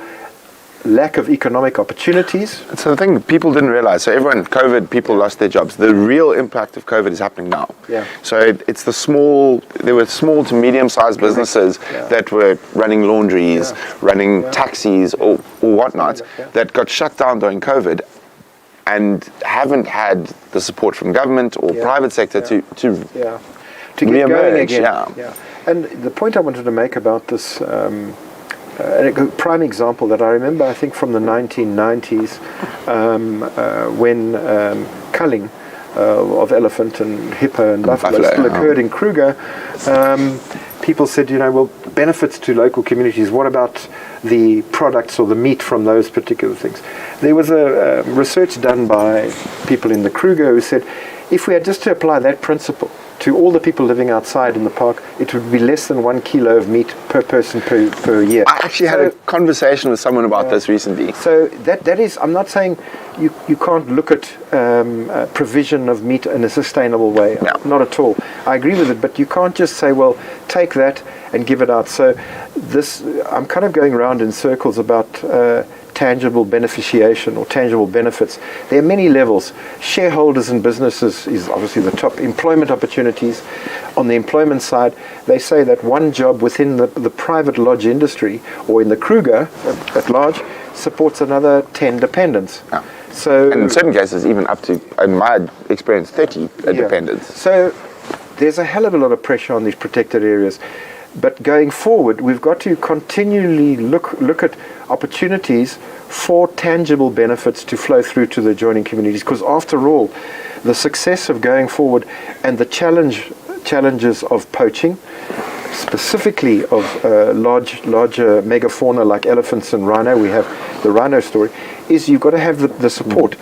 lack of economic opportunities. So the thing people didn't realize, so everyone, COVID, people lost their jobs. The real impact of COVID is happening now. Yeah. So it's there were small to medium-sized businesses that were running laundries, running taxis or whatnot, that got shut down during COVID and haven't had the support from government or private sector to get going again. Yeah. And the point I wanted to make about this, a prime example that I remember, I think from the 1990s, when culling of elephant and hippo and buffalo still occurred in Kruger, people said, well, benefits to local communities, what about the products or the meat from those particular things? There was a research done by people in the Kruger who said, if we had just to apply that principle to all the people living outside in the park, it would be less than 1 kilo of meat per person per year. I actually had a conversation with someone about this recently. So that is, I'm not saying you can't look at provision of meat in a sustainable way. No. Not at all. I agree with it, but you can't just say, well, take that and give it out. So I'm kind of going around in circles about tangible beneficiation or tangible benefits. There are many levels. Shareholders and businesses is obviously the top. Employment opportunities. On the employment side, they say that one job within the private lodge industry or in the Kruger at large supports another 10 dependents. Yeah. So, and in certain cases, even up to, in my experience, 30 dependents. So there's a hell of a lot of pressure on these protected areas. But going forward, we've got to continually look at opportunities for tangible benefits to flow through to the adjoining communities. Because after all, the success of going forward and the challenges of poaching, specifically of larger megafauna like elephants and rhino, we have the rhino story, is you've got to have the support.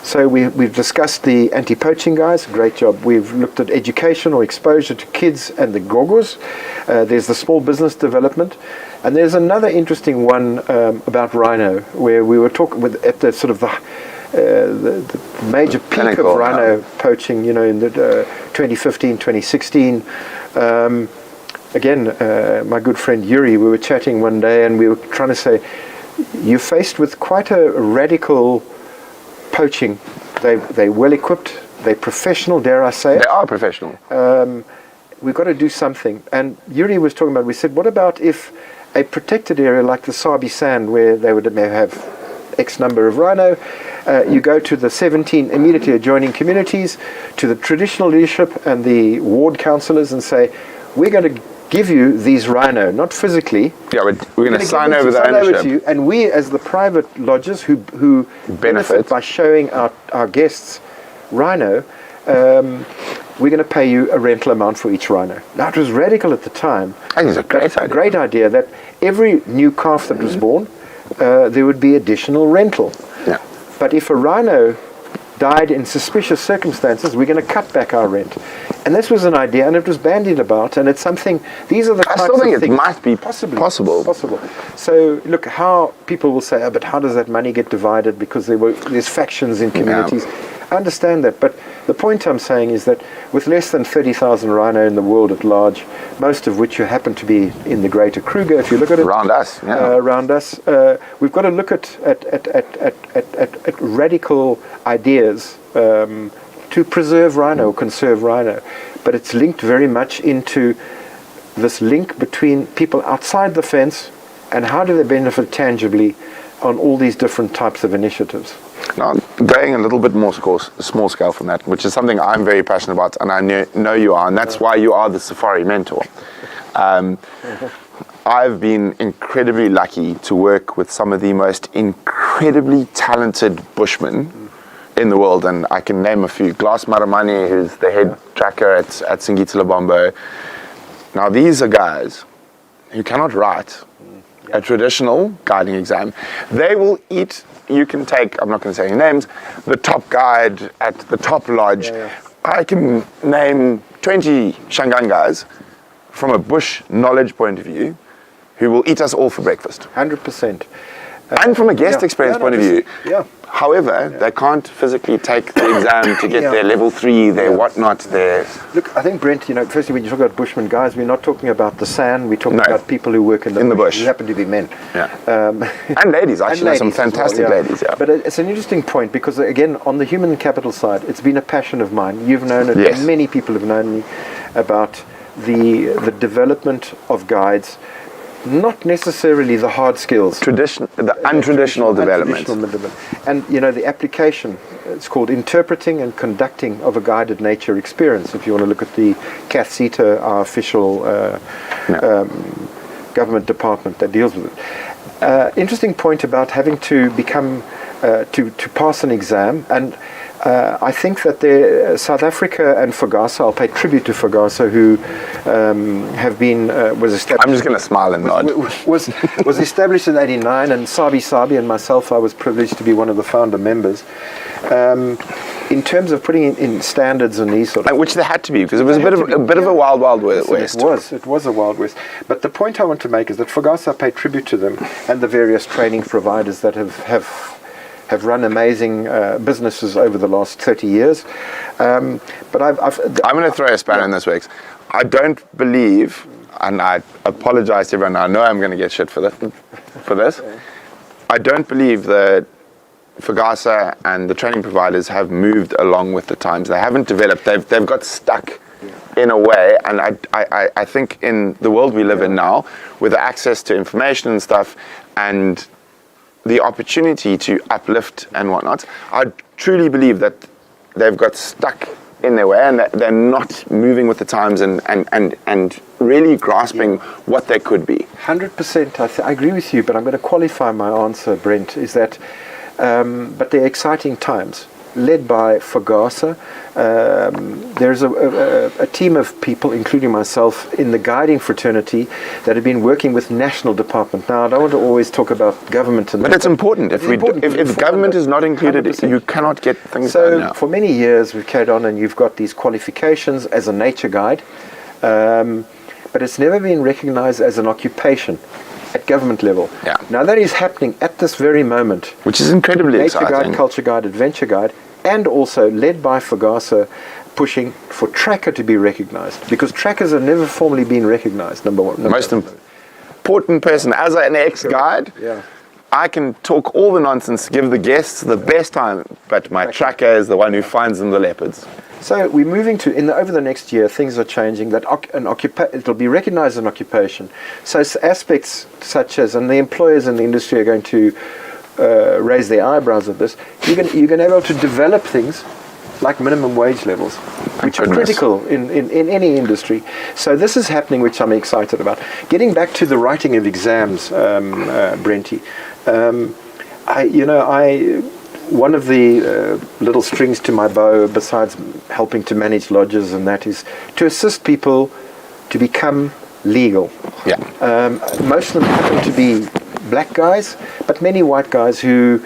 So we've discussed the anti-poaching guys, great job. We've looked at education or exposure to kids and the gogos. There's the small business development. And there's another interesting one about rhino, where we were talking at the sort of the major peak of rhino poaching, in the 2015, 2016. Again, my good friend Yuri, we were chatting one day and we were trying to say, you're faced with quite a radical poaching. They're well equipped, they're professional, dare I say it. They are professional. We've got to do something. And Yuri was talking about, we said, what about if a protected area like the Sabi Sand, where they would have X number of rhino, you go to the 17 immediately adjoining communities, to the traditional leadership and the ward councillors and say, we're going to give you these rhino, not physically. Yeah, we're going to sign over the ownership. To you, and we, as the private lodges who benefit by showing our guests rhino, we're going to pay you a rental amount for each rhino. Now, it was radical at the time. I think it's a great idea. Great idea that every new calf that was born, there would be additional rental. Yeah. But if a rhino died in suspicious circumstances, we're going to cut back our rent. And this was an idea, and it was bandied about, and it's something, these are the types of things. I still think it might be possible. So, look, how people will say, but how does that money get divided, because there's factions in communities. Yeah. I understand that, but the point I'm saying is that with less than 30,000 rhino in the world at large, most of which happen to be in the Greater Kruger, if you look at it around us, we've got to look at radical ideas to preserve rhino or conserve rhino, but it's linked very much into this link between people outside the fence and how do they benefit tangibly on all these different types of initiatives. Now, going a little bit more small scale from that, which is something I'm very passionate about, and I know you are, and that's why you are the safari mentor. I've been incredibly lucky to work with some of the most incredibly talented bushmen in the world, and I can name a few. Glass Maramani, who's the head tracker at Singita Lebombo. Now, these are guys who cannot write a traditional guiding exam. They will eat, you can take, I'm not going to say any names, the top guide at the top lodge. I can name 20 Shangangas from a bush knowledge point of view who will eat us all for breakfast. 100%. And from a guest experience point of view. However, they can't physically take the exam to get their level 3, their whatnot, their... Look, I think, Brent, firstly, when you talk about bushmen, guys, we're not talking about the sand, we're talking about people who work in the bush. Who happen to be men. And ladies, actually, some fantastic ladies, But it's an interesting point because, again, on the human capital side, it's been a passion of mine. You've known it, many people have known me about the development of guides, not necessarily the hard skills. The untraditional development. And, the application, it's called interpreting and conducting of a guided nature experience, if you want to look at the Cath CETA, our official government department that deals with it. Interesting point about having to become, to pass an exam, and I think that South Africa and FOGASA, I'll pay tribute to FOGASA, who have been, was established... I'm just going to smile and nod. Was established in '89, and Sabi and myself, I was privileged to be one of the founder members. In terms of putting in standards and these sort of... Which there had to be, because it was a bit of a wild west. It was a wild west. But the point I want to make is that FOGASA paid tribute to them and the various training providers that have run amazing businesses over the last 30 years. But I'm going to throw a spanner in this week. I don't believe, and I apologize to everyone, I know I'm going to get shit for this. I don't believe that FOGASA and the training providers have moved along with the times. They haven't developed. They've got stuck in a way, and I think in the world we live in now, with the access to information and stuff, and the opportunity to uplift and whatnot, I truly believe that they've got stuck in their way and that they're not moving with the times and really grasping what they could be. 100%, I agree with you, but I'm going to qualify my answer, Brent, is that but they're exciting times, led by FOGASA. There's a team of people, including myself, in the guiding fraternity that have been working with national department. Now, I don't want to always talk about government. But it's important. If government is not included, 100%. You cannot get things done now. So for many years, we've carried on, and you've got these qualifications as a nature guide, but it's never been recognized as an occupation at government level. Now, that is happening at this very moment. Which is incredibly exciting. Nature guide, culture guide, adventure guide, and also led by FOGASA, pushing for tracker to be recognized, because trackers have never formally been recognized. Number one. Most important person, as an ex-guide, I can talk all the nonsense, give the guests the best time, but my tracker is the one who finds them the leopards. So we're moving to, over the next year, things are changing, that it'll be recognized as an occupation. So aspects such as, and the employers in the industry are going to raise their eyebrows at this, you're going to be able to develop things like minimum wage levels, which are critical in any industry. So this is happening, which I'm excited about. Getting back to the writing of exams, Brenty, one of the little strings to my bow, besides helping to manage lodges, and that is to assist people to become legal. Most of them happen to be black guys, but many white guys who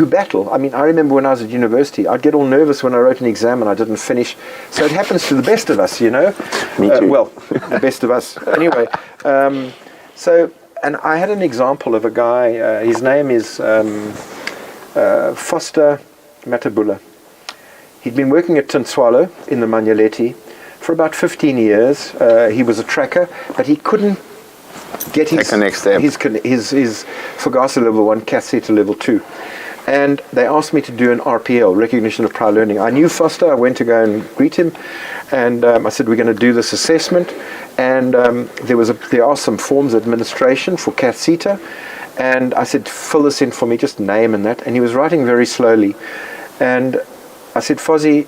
battle. I mean, I remember when I was at university, I'd get all nervous when I wrote an exam and I didn't finish. So it happens to the best of us, Me too. Well, the best of us. Anyway, and I had an example of a guy, his name is Foster Matabula. He'd been working at Tintswalo in the Manyaleti for about 15 years. He was a tracker, but he couldn't get his next step. His FOGASA level 1, Cath CETA level 2. And they asked me to do an RPL, recognition of prior learning. I knew Foster. I went to go and greet him, and I said, we're going to do this assessment. And there are some forms of administration for Cat Sita, and I said, fill this in for me, just name and that. And he was writing very slowly. And I said, Fozzie,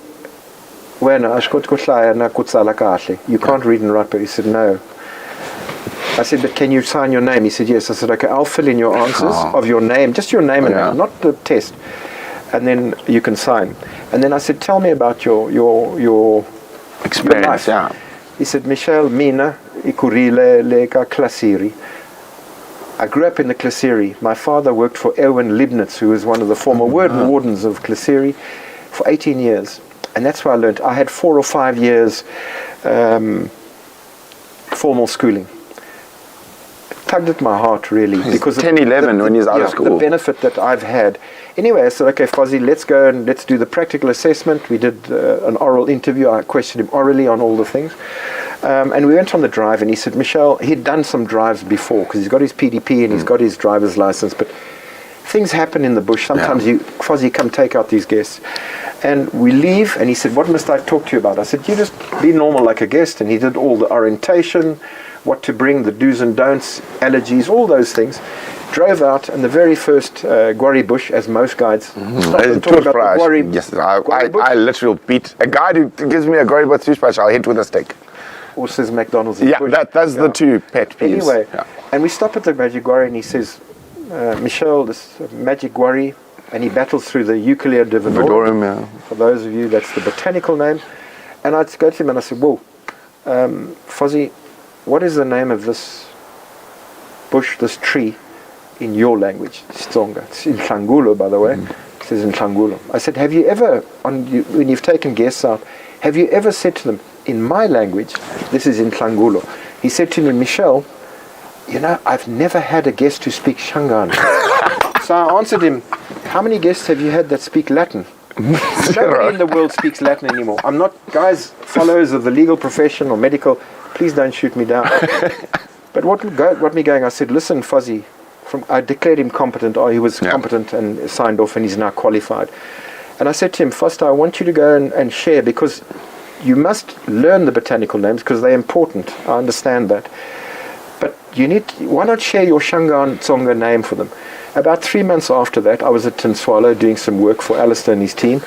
you can't read and write, but he said, no. I said, but can you sign your name? He said, yes. I said, okay, I'll fill in your answers of your name, just your name and name, not the test. And then you can sign. And then I said, tell me about your experience. Your life. He said, Michel, mina, ikurile lega klasiri. I grew up in the Klasiri. My father worked for Erwin Leibniz, who was one of the former wardens of Klasiri, for 18 years. And that's where I learned. I had 4 or 5 years formal schooling. Tugged at my heart, really, because 10, 11 when he's out of school. The benefit that I've had. Anyway, I said, okay, Fozzie, let's go and let's do the practical assessment. We did an oral interview. I questioned him orally on all the things. And we went on the drive, and he said, Michel, he'd done some drives before, because he's got his PDP and he's got his driver's license, but things happen in the bush. Sometimes Fozzie, come take out these guests. And we leave, and he said, what must I talk to you about? I said, you just be normal like a guest. And he did all the orientation, what to bring, the do's and don'ts, allergies, all those things. Drove out, and the very first Gwari bush, as most guides, talk about the Gwari, yes, Gwari bush. I literally beat a guide who gives me a Gwari bush toothbrush, I'll hit with a stick. Or says McDonald's. Yeah, that's the two pet peeves. Anyway, and we stop at the Magic Gwari, and he says, Michel, this Magic Gwari, and he battles through the Eucalyptus divinorum. For those of you, that's the botanical name. And I'd go to him and I said, whoa, Fozzie, what is the name of this bush, this tree, in your language? Tsonga. It's in Tlangulo, by the way. It says in Tlangulo. I said, have you ever, when you've taken guests out, have you ever said to them, in my language, this is in Tlangulo? He said to me, Michel, you know, I've never had a guest who speaks Shangaan. So I answered him, how many guests have you had that speak Latin? Nobody in the world speaks Latin anymore. I'm not, guys, followers of the legal profession or medical, please don't shoot me down. But what me going, I said, listen, Fozzie, I declared him competent. He was competent and signed off, and he's now qualified. And I said to him, Foster, I want you to go and share, because you must learn the botanical names because they're important. I understand that. But why not share your Shangaan Tsonga name for them? About 3 months after that, I was at Tinswalo doing some work for Alistair and his team,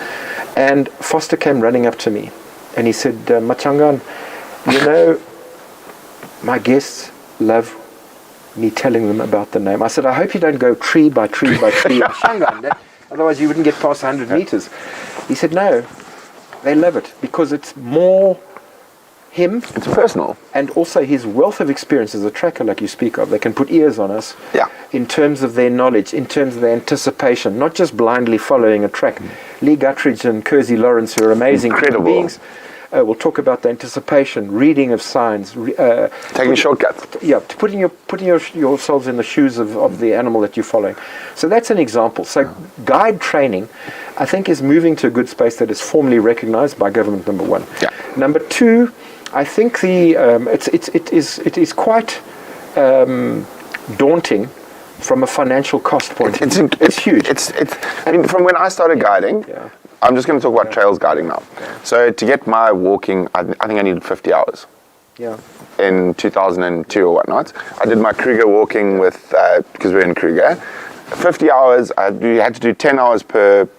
and Foster came running up to me, and he said, Machangan, you know, my guests love me telling them about the name. I said, I hope you don't go tree by tree by tree of Shangaan, otherwise you wouldn't get past 100 meters. He said, no, they love it, because it's more him. It's personal. And also his wealth of experience as a tracker, like you speak of. They can put ears on us in terms of their knowledge, in terms of their anticipation, not just blindly following a track. Lee Guttridge and Kersey Lawrence, who are amazing Incredible. beings, we'll talk about the anticipation, reading of signs. Taking shortcuts. Yeah, putting yourselves in the shoes of the animal that you're following. So that's an example. So guide training, I think, is moving to a good space that is formally recognized by government, number one. Yeah. Number two, I think it is quite daunting from a financial cost point. It's huge. I mean, from when I started guiding, I'm just going to talk about trails guiding now. So to get my walking, I think I needed 50 hours. Yeah. In 2002 or whatnot, I did my Kruger walking with because we're in Kruger. 50 hours. You had to do 10 hours per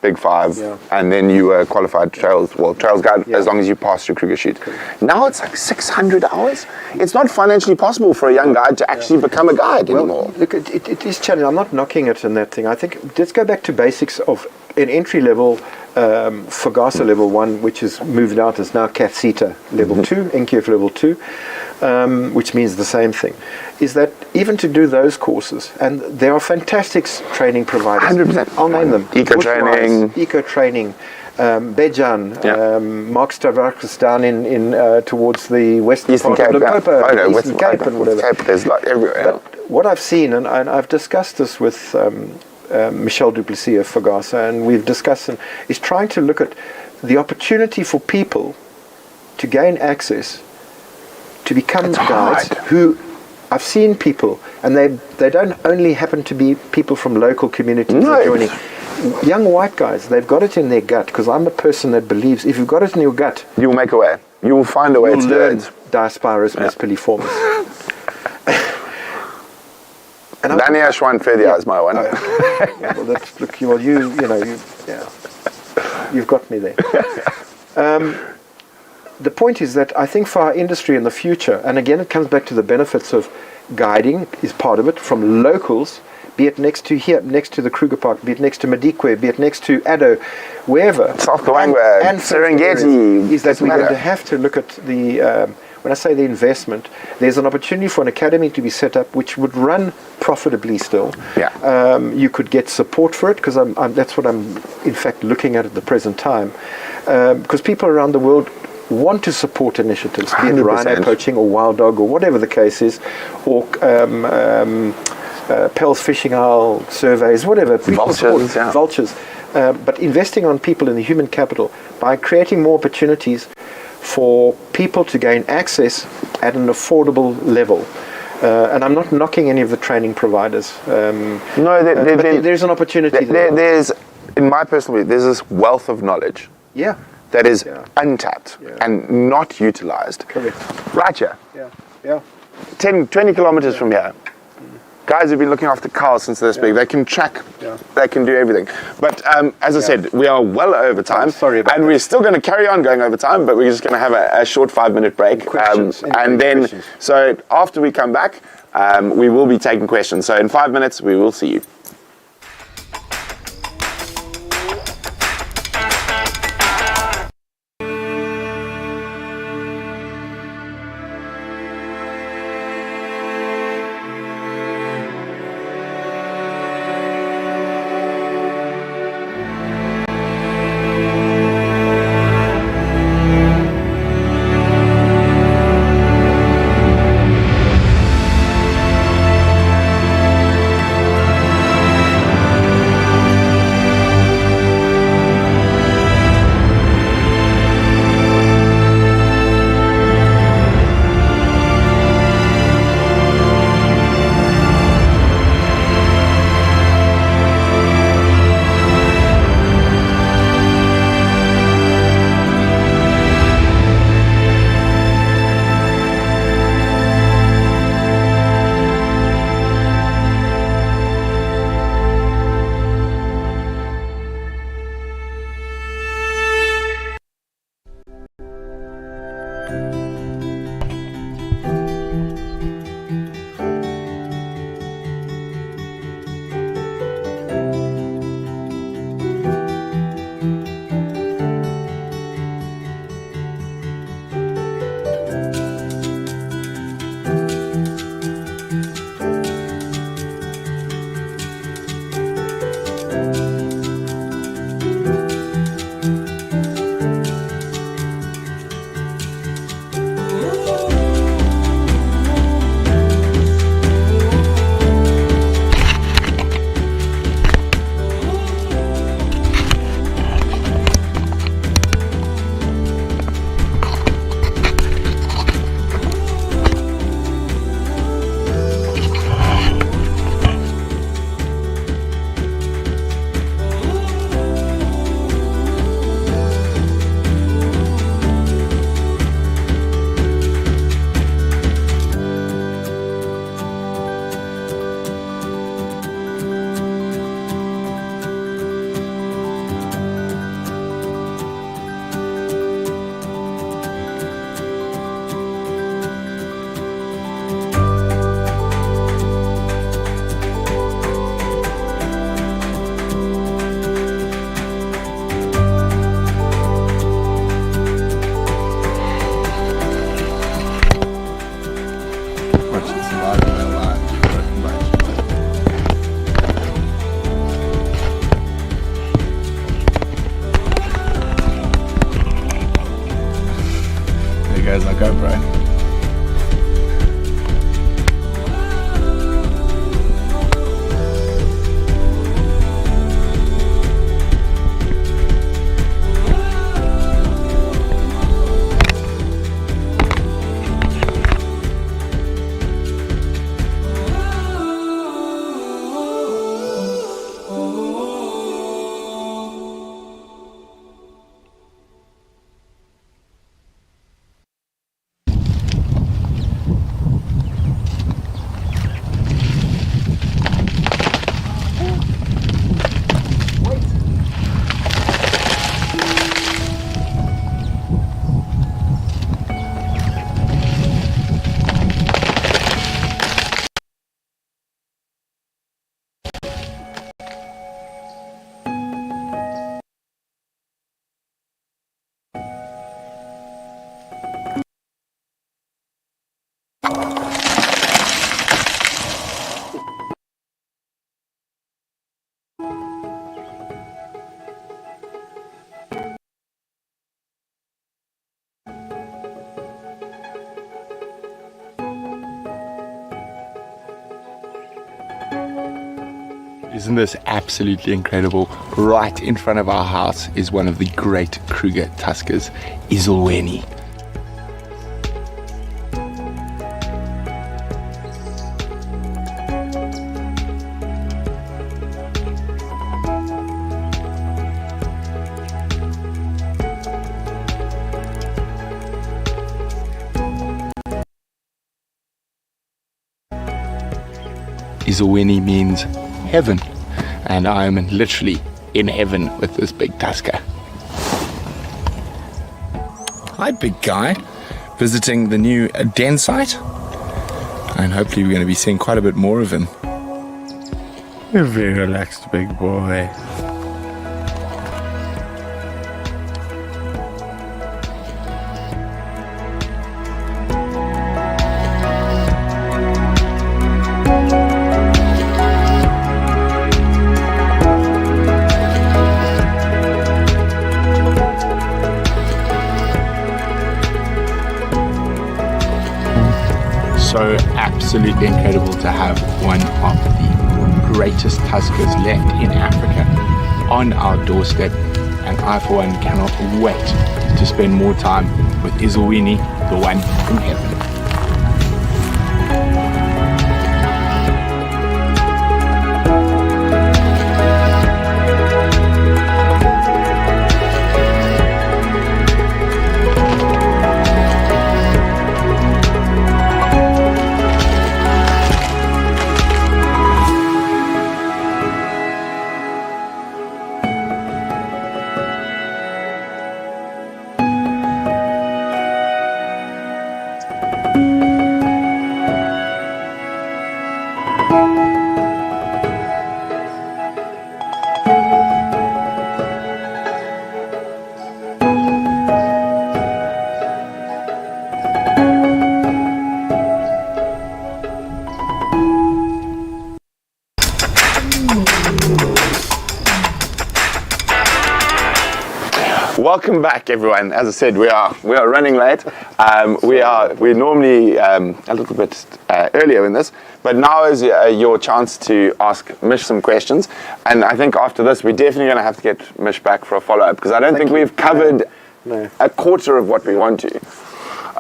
Big Five, and then you were qualified trails guide as long as you passed your Kruger sheet. Now it's like 600 hours. It's not financially possible for a young guide to actually become a guide anymore. Look, it is challenging. I'm not knocking it in that thing. I think let's go back to basics of an entry level Fagasa level 1, which is moved out as now Cat Sita level 2, NQF level 2, which means the same thing, is that even to do those courses, and there are fantastic training providers. 100%. I'll name them. Eco Training, Bejan, Mark Stavrakis down in towards the western Eastern part Cape, of Limpopo, Western Cape and whatever. Cape, there's like everywhere. But what I've seen, and I've discussed this with Michel Duplessis of Fagasa, and we've discussed, is trying to look at the opportunity for people to gain access to become guides who I've seen people, and they don't only happen to be people from local communities that are joining. Young white guys, they've got it in their gut, because I'm a person that believes if you've got it in your gut, you'll make a way. You will find a way to learn do it. Diaspirus Mespiliformis. Lania Schweinferdia is my one. Well, that's, look, you know, you've got me there. The point is that I think for our industry in the future, and again it comes back to the benefits of guiding is part of it, from locals, be it next to here, next to the Kruger Park, be it next to Madikwe, be it next to Addo, wherever. South Kawangwa, and Serengeti. Is that we're going to have to look at the, when I say the investment, there's an opportunity for an academy to be set up which would run profitably still. Yeah. You could get support for it, because that's what I'm in fact looking at the present time. Because people around the world want to support initiatives, be it 100%. rhino poaching or wild dog or whatever the case is, or Pell's fishing owl surveys, whatever. Vultures, vultures. But investing on people in the human capital by creating more opportunities for people to gain access at an affordable level. And I'm not knocking any of the training providers. There's an opportunity there. There's, in my personal view, there's this wealth of knowledge. Yeah. That is untapped and not utilized. Correct. Right here. Yeah. 10, 20 kilometers from here. Guys have been looking after cows since they're big. They can track, they can do everything. But as I said, we are well over time. Sorry about and that. we're still going to carry on going over time, but we're just going to have a short 5-minute break. And then, so after we come back, we will be taking questions. So in 5 minutes, we will see you. There's our GoPro. Isn't this absolutely incredible? Right in front of our house is one of the great Kruger tuskers, Isolweni. Isolweni means heaven, and I am literally in heaven with this big tusker. Hi, big guy. Visiting the new den site, and hopefully we're going to be seeing quite a bit more of him. You're a very relaxed big boy. So absolutely incredible to have one of the greatest tuskers left in Africa on our doorstep, and I for one cannot wait to spend more time with Isolweni, the one from heaven. Welcome back, everyone. As I said, we are running late. We're normally a little bit earlier in this, but now is your chance to ask Mish some questions. And I think after this, we're definitely going to have to get Mish back for a follow-up, because I don't think we've covered a quarter of what we want to.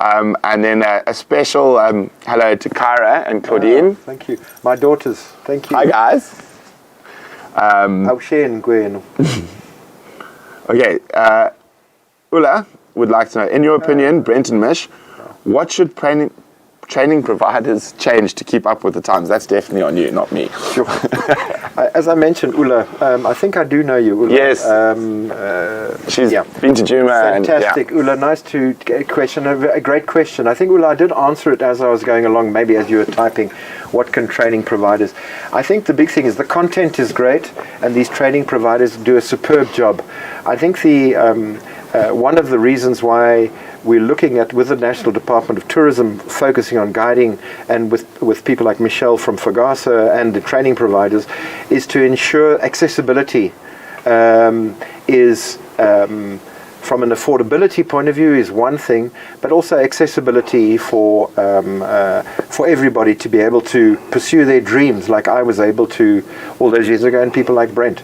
And then a special hello to Kyra and Claudine. Thank you. My daughters. Thank you. Hi, guys. Okay, Ula would like to know, in your opinion, Brent and Mish, what should training providers change to keep up with the times? That's definitely on you, not me. Sure. As I mentioned, Ula, I think I do know you, Ula. Yes. She's been to Juma. Fantastic, Ula. Nice to get a question. A great question. I think, Ula, I did answer it as I was going along, maybe as you were typing. What can training providers? I think the big thing is the content is great, and these training providers do a superb job. I think the one of the reasons why we're looking at, with the National Department of Tourism, focusing on guiding, and with people like Michel from Fagasa and the training providers, is to ensure accessibility is from an affordability point of view is one thing, but also accessibility for everybody to be able to pursue their dreams, like I was able to all those years ago, and people like Brent.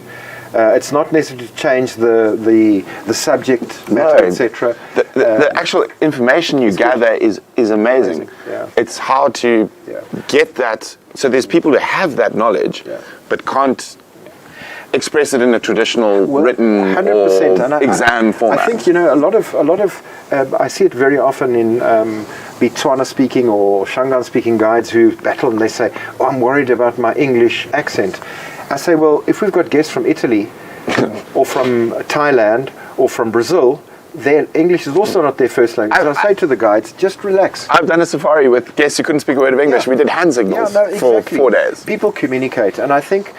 It's not necessary to change the subject matter, etc. The actual information you gather is amazing. Yeah. It's how to get that. So there's people who have that knowledge, but can't express it in a traditional written 100%, or exam format. I think, a lot of I see it very often in Botswana speaking or Shangaan speaking guides who battle, and they say, "Oh, I'm worried about my English accent." I say, well, if we've got guests from Italy or from Thailand or from Brazil, their English is also not their first language. I say to the guides, just relax. I've done a safari with guests who couldn't speak a word of English. We did hand signals for 4 days. People communicate, and I think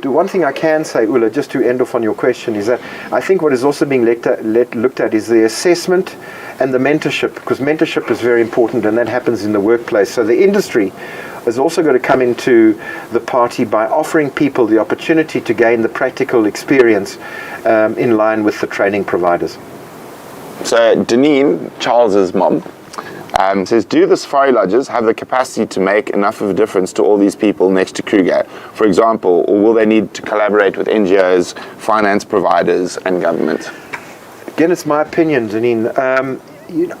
one thing I can say, Ula, just to end off on your question, is that I think what is also being looked at is the assessment and the mentorship, because mentorship is very important, and that happens in the workplace. So the industry has also got to come into the party by offering people the opportunity to gain the practical experience in line with the training providers. So Deneen, Charles's mom, Says, do the safari lodges have the capacity to make enough of a difference to all these people next to Kruger, for example, or will they need to collaborate with NGOs, finance providers, and government? Again, it's my opinion, Janine.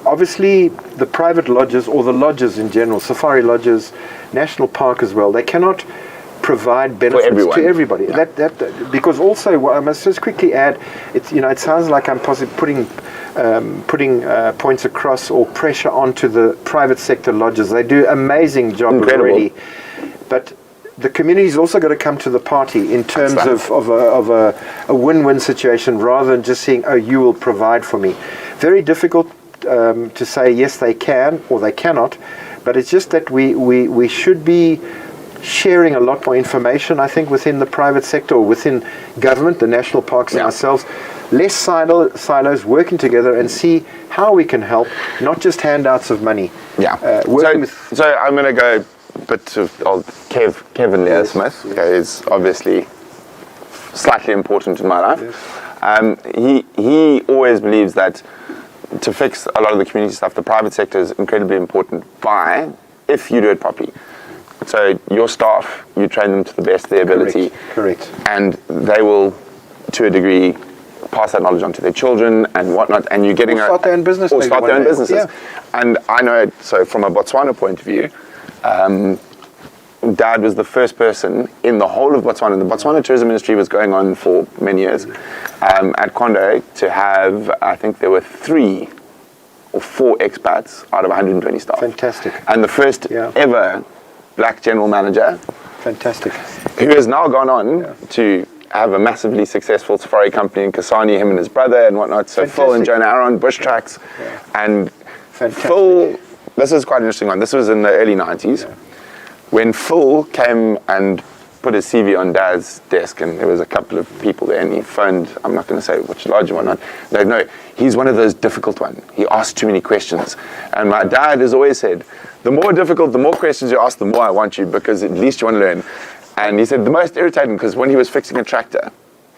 Obviously, the private lodges, or the lodges in general, safari lodges, national park as well, they cannot provide benefits to everybody. Yeah. That because also, I must just quickly add, it's it sounds like I'm possibly putting points across or pressure onto the private sector lodges. They do amazing job already, but the community's also got to come to the party in terms of a win-win situation, rather than just saying, oh, you will provide for me. Very difficult to say yes they can or they cannot, but it's just that we should be sharing a lot more information, I think, within the private sector or within government, the national parks and ourselves. Less silos, working together and see how we can help, not just handouts of money. Yeah. So I'm going to go a bit to old Kevin Leo-Smith, is obviously slightly important in my life. Yes. He always believes that to fix a lot of the community stuff, the private sector is incredibly important if you do it properly. So your staff, you train them to the best of their ability. Correct. And they will, to a degree, pass that knowledge on to their children and whatnot, and you're getting start their own business. Or start their own businesses. Yeah. And I know, so from a Botswana point of view, Dad was the first person in the whole of Botswana. The Botswana tourism industry was going on for many years. At Kondo, to have, I think there were 3 or 4 expats out of 120 staff. Fantastic. And the first ever black general manager. Fantastic. Who has now gone on to have a massively successful safari company in Kasane, him and his brother and whatnot. So Phil and Jonah Aaron, Bush Tracks. And Phil, this is quite an interesting one. This was in the early 90s. When Phil came and put his CV on Dad's desk, and there was a couple of people there, and he phoned, I'm not going to say which lodge or whatnot. No, he's one of those difficult ones. He asks too many questions. And my dad has always said, the more difficult, the more questions you ask, the more I want you, because at least you want to learn. And he said the most irritating, because when he was fixing a tractor,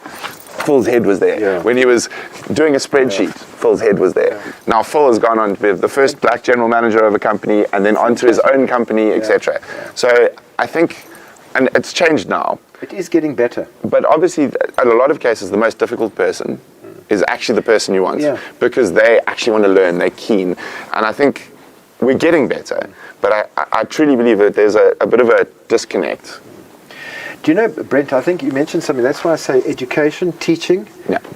Phil's head was there. Yeah. When he was doing a spreadsheet, Phil's head was there. Yeah. Now Phil has gone on to be the first black general manager of a company, and then onto his own company, etc. So I think, and it's changed now. It is getting better. But obviously, in a lot of cases, the most difficult person is actually the person you want, because they actually want to learn, they're keen. And I think we're getting better, but I truly believe that there's a bit of a disconnect. Do you know, Brent, I think you mentioned something. That's why I say education, teaching,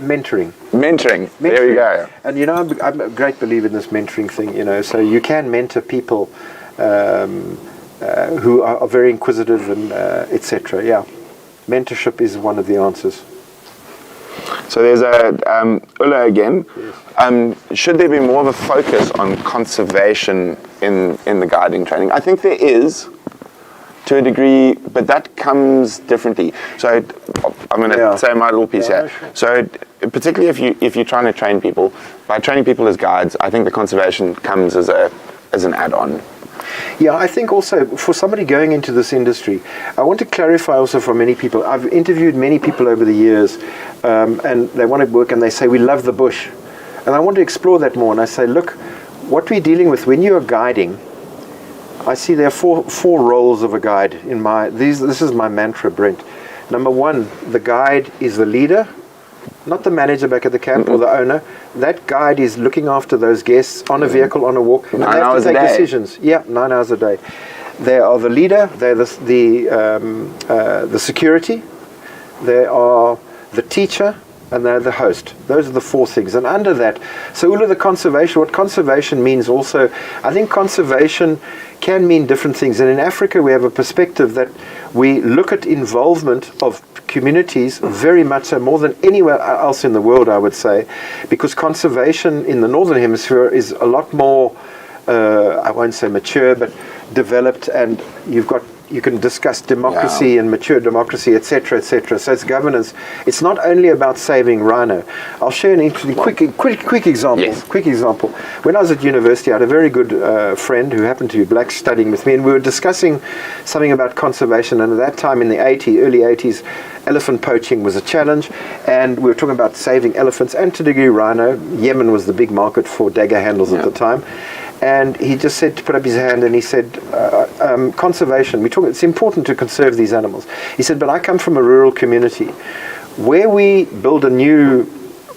mentoring. Mentoring. There you go. And, I'm a great believer in this mentoring thing, so you can mentor people who are very inquisitive and etc. Yeah. Mentorship is one of the answers. So there's Ulla again. Yes. Should there be more of a focus on conservation in the guiding training? I think there is, to a degree, but that comes differently. So I'm going to say my little piece here. Sure. So particularly if you're trying to train people, by training people as guides, I think the conservation comes as an add-on. Yeah, I think also for somebody going into this industry, I want to clarify also for many people. I've interviewed many people over the years, and they want to work and they say, we love the bush. And I want to explore that more. And I say, look, what we're dealing with when you're guiding, I see there are four roles of a guide in this is my mantra, Brent. Number one, the guide is the leader, not the manager back at the camp or the owner. That guide is looking after those guests on a vehicle, on a walk. And they have to take decisions. Yeah, 9 hours a day. They are the leader, they're the security, they are the teacher, and they're the host. Those are the 4 things. And under that, so all of the conservation, what conservation means also, I think conservation can mean different things. And in Africa, we have a perspective that we look at involvement of communities very much so, more than anywhere else in the world, I would say, because conservation in the Northern Hemisphere is a lot more, I won't say mature, but developed, and you've got you can discuss democracy and mature democracy, etc., etc. So it's governance. It's not only about saving rhino. I'll share an interesting quick example. Yes. Quick example. When I was at university, I had a very good friend who happened to be black studying with me, and we were discussing something about conservation. And at that time, in the early 80s, elephant poaching was a challenge, and we were talking about saving elephants and to a degree rhino. Yemen was the big market for dagger handles at the time. And he just said to put up his hand, and he said, conservation, it's important to conserve these animals. He said, but I come from a rural community. Where we build a new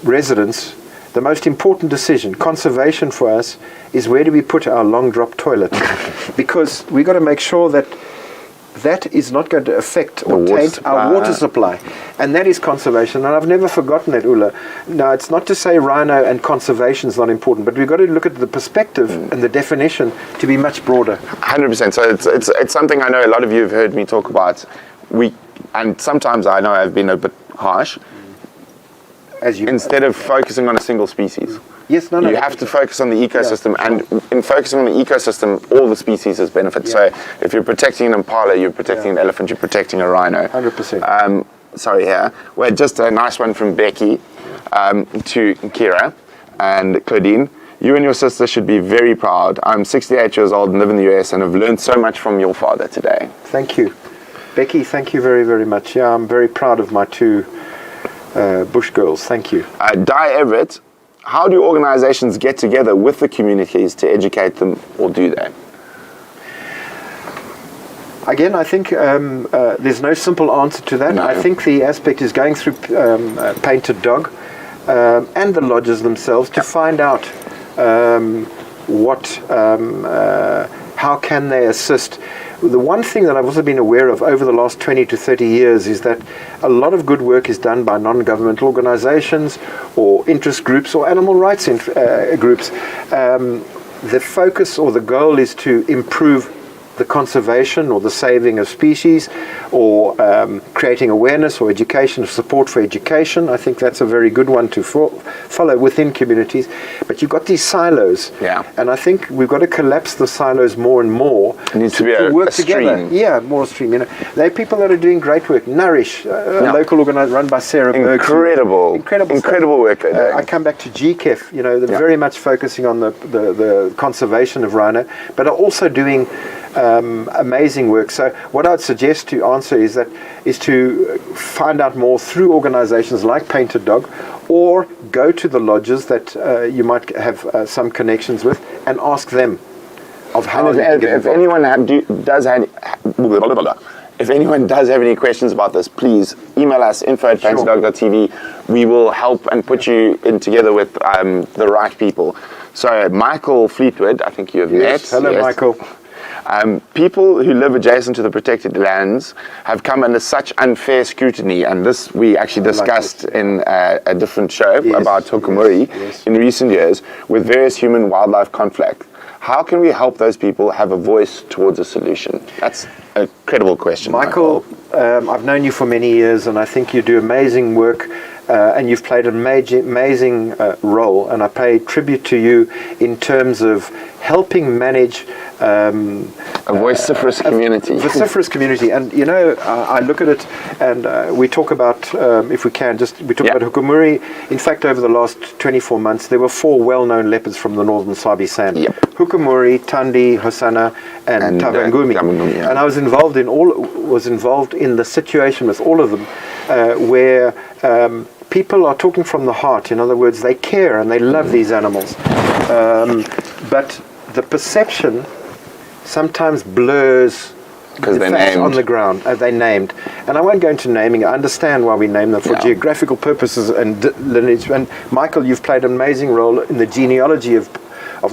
residence, the most important decision, conservation for us, is where do we put our long drop toilet? Because we've got to make sure that that is not going to affect or taint our water supply. And that is conservation. And I've never forgotten that, Ula. Now, it's not to say rhino and conservation is not important, but we've got to look at the perspective and the definition to be much broader. 100%. So it's something I know a lot of you have heard me talk about. And sometimes I know I've been a bit harsh. Instead of focusing on a single species. Yes, you have to focus on the ecosystem, and in focusing on the ecosystem, all the species has benefits. So if you're protecting an impala, you're protecting an elephant, you're protecting a rhino. 100%. Sorry, here. Well, just a nice one from Becky to Kira and Claudine. You and your sister should be very proud. I'm 68 years old and live in the US and have learned so much from your father today. Thank you. Becky, thank you very, very much. Yeah, I'm very proud of my two bush girls. Thank you. Di Everett, how do organizations get together with the communities to educate them, or do they? Again, I think there's no simple answer to that. No. I think the aspect is going through Painted Dog and the lodges themselves to find out how can they assist. The one thing that I've also been aware of over the last 20 to 30 years is that a lot of good work is done by non-governmental organizations or interest groups or animal rights groups. The focus or the goal is to improve the conservation or the saving of species, or creating awareness or education, or support for education. I think that's a very good one to follow within communities. But you've got these silos, and I think we've got to collapse the silos more and more. It needs to be work a together. stream. Yeah, more stream. You know, there are people that are doing great work. Nourish, a local organization run by Sarah Berg. Incredible work they're doing. I come back to GKEF. You know, they're very much focusing on the conservation of rhino, but are also doing amazing work. So what I'd suggest to answer is to find out more through organizations like Painted Dog, or go to the lodges that you might have some connections with and ask them of how if anyone does have any questions about this, please email us info@painteddog.tv. We will help and put you in together with the right people. So Michael Fleetwood, I think you have met. Hello, Michael. People who live adjacent to the protected lands have come under such unfair scrutiny, and this we actually discussed in a different show about Hukumuri in recent years, with various human-wildlife conflict. How can we help those people have a voice towards a solution? That's a credible question, Michael. I've known you for many years, and I think you do amazing work. And you've played an amazing role, and I pay tribute to you in terms of helping manage a vociferous community. Vociferous community. And you know, I look at it, and we talk about, if we can, we talk about Hukumuri. In fact, over the last 24 months, there were 4 well-known leopards from the northern Sabi Sand: Hukumuri, Tandi, Hosanna, and Tavangumi. And I was involved in the situation with all of them, where people are talking from the heart. In other words, they care and they love these animals. But the perception sometimes blurs because the facts on the ground. They're named. And I won't go into naming. I understand why we name them for geographical purposes and lineage. And Michael, you've played an amazing role in the genealogy of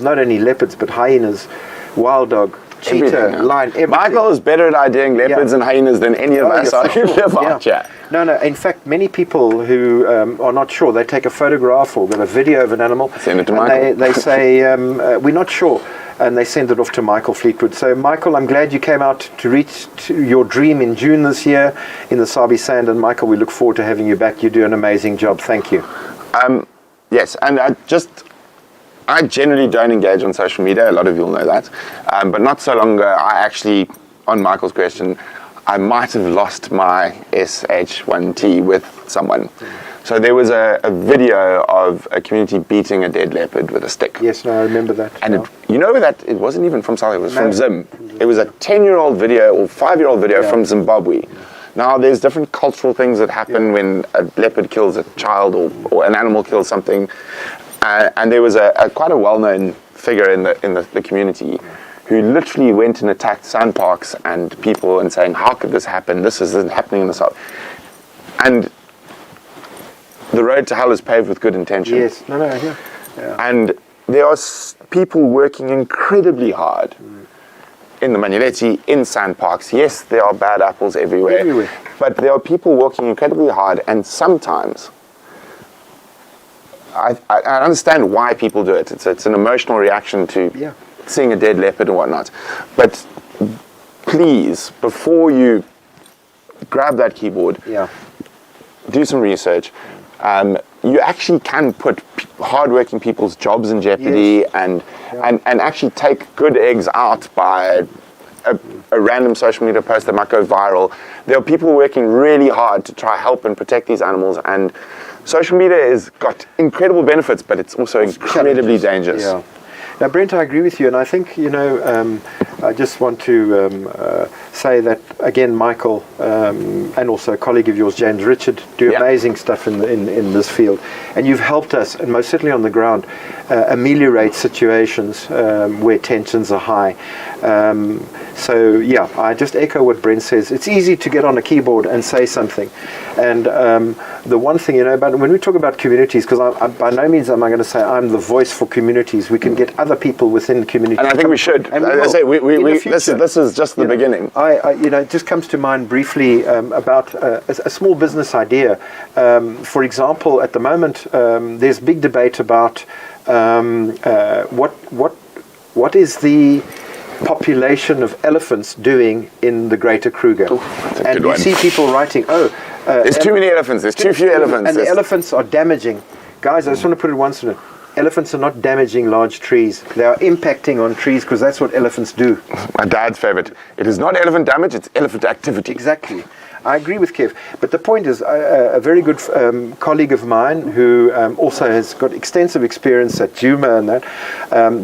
not only leopards, but hyenas, wild dog, cheetah, lion, everything. Michael is better at IDing leopards and hyenas than any of us who live out here. No. In fact, many people who are not sure, they take a photograph or a video of an animal. Send it to Michael. They say, we're not sure. And they send it off to Michael Fleetwood. So, Michael, I'm glad you came out to reach your dream in June this year in the Sabi Sand. And, Michael, we look forward to having you back. You do an amazing job. Thank you. Yes, and I generally don't engage on social media. A lot of you will know that. But not so long ago, I actually, on Michael's question, I might have lost my SH1T with someone. So there was a video of a community beating a dead leopard with a stick. Yes, no, I remember that. And it wasn't even from South Africa, it was from Zim. It was a 10-year-old video or 5-year-old video from Zimbabwe. Now, there's different cultural things that happen when a leopard kills a child or an animal kills something. And there was quite a well-known figure in the community who literally went and attacked sandparks and people and saying, how could this happen? This isn't happening in the South. And the road to hell is paved with good intention. Yes, yeah. And there are people working incredibly hard in the Manuleti, in sandparks. Yes, there are bad apples everywhere. But there are people working incredibly hard, and sometimes I understand why people do it. It's an emotional reaction to seeing a dead leopard and whatnot. But please, before you grab that keyboard, do some research. You actually can put hardworking people's jobs in jeopardy and actually take good eggs out by a random social media post that might go viral. There are people working really hard to try help and protect these animals, and social media has got incredible benefits, but it's also incredibly dangerous. Yeah. Now, Brent, I agree with you, and I think, I just want to say that, again, Michael, and also a colleague of yours, James Richard, do amazing stuff in this field. And you've helped us, and most certainly on the ground, ameliorate situations where tensions are high. I just echo what Brent says. It's easy to get on a keyboard and say something. And the one thing, about when we talk about communities, because by no means am I going to say I'm the voice for communities. We can get other people within communities. And I think we should. And this is just the beginning. It just comes to mind briefly about a small business idea. For example, at the moment, there's big debate about what is the population of elephants doing in the Greater Kruger. And you see people writing, there's too many elephants, there's too few elephants. And the elephants are damaging. Guys, I just want to put it once in it. Elephants are not damaging large trees. They are impacting on trees because that's what elephants do. My dad's favorite. It is not elephant damage, it's elephant activity. Exactly. I agree with Kev. But the point is, a very good colleague of mine who also has got extensive experience at Juma and that.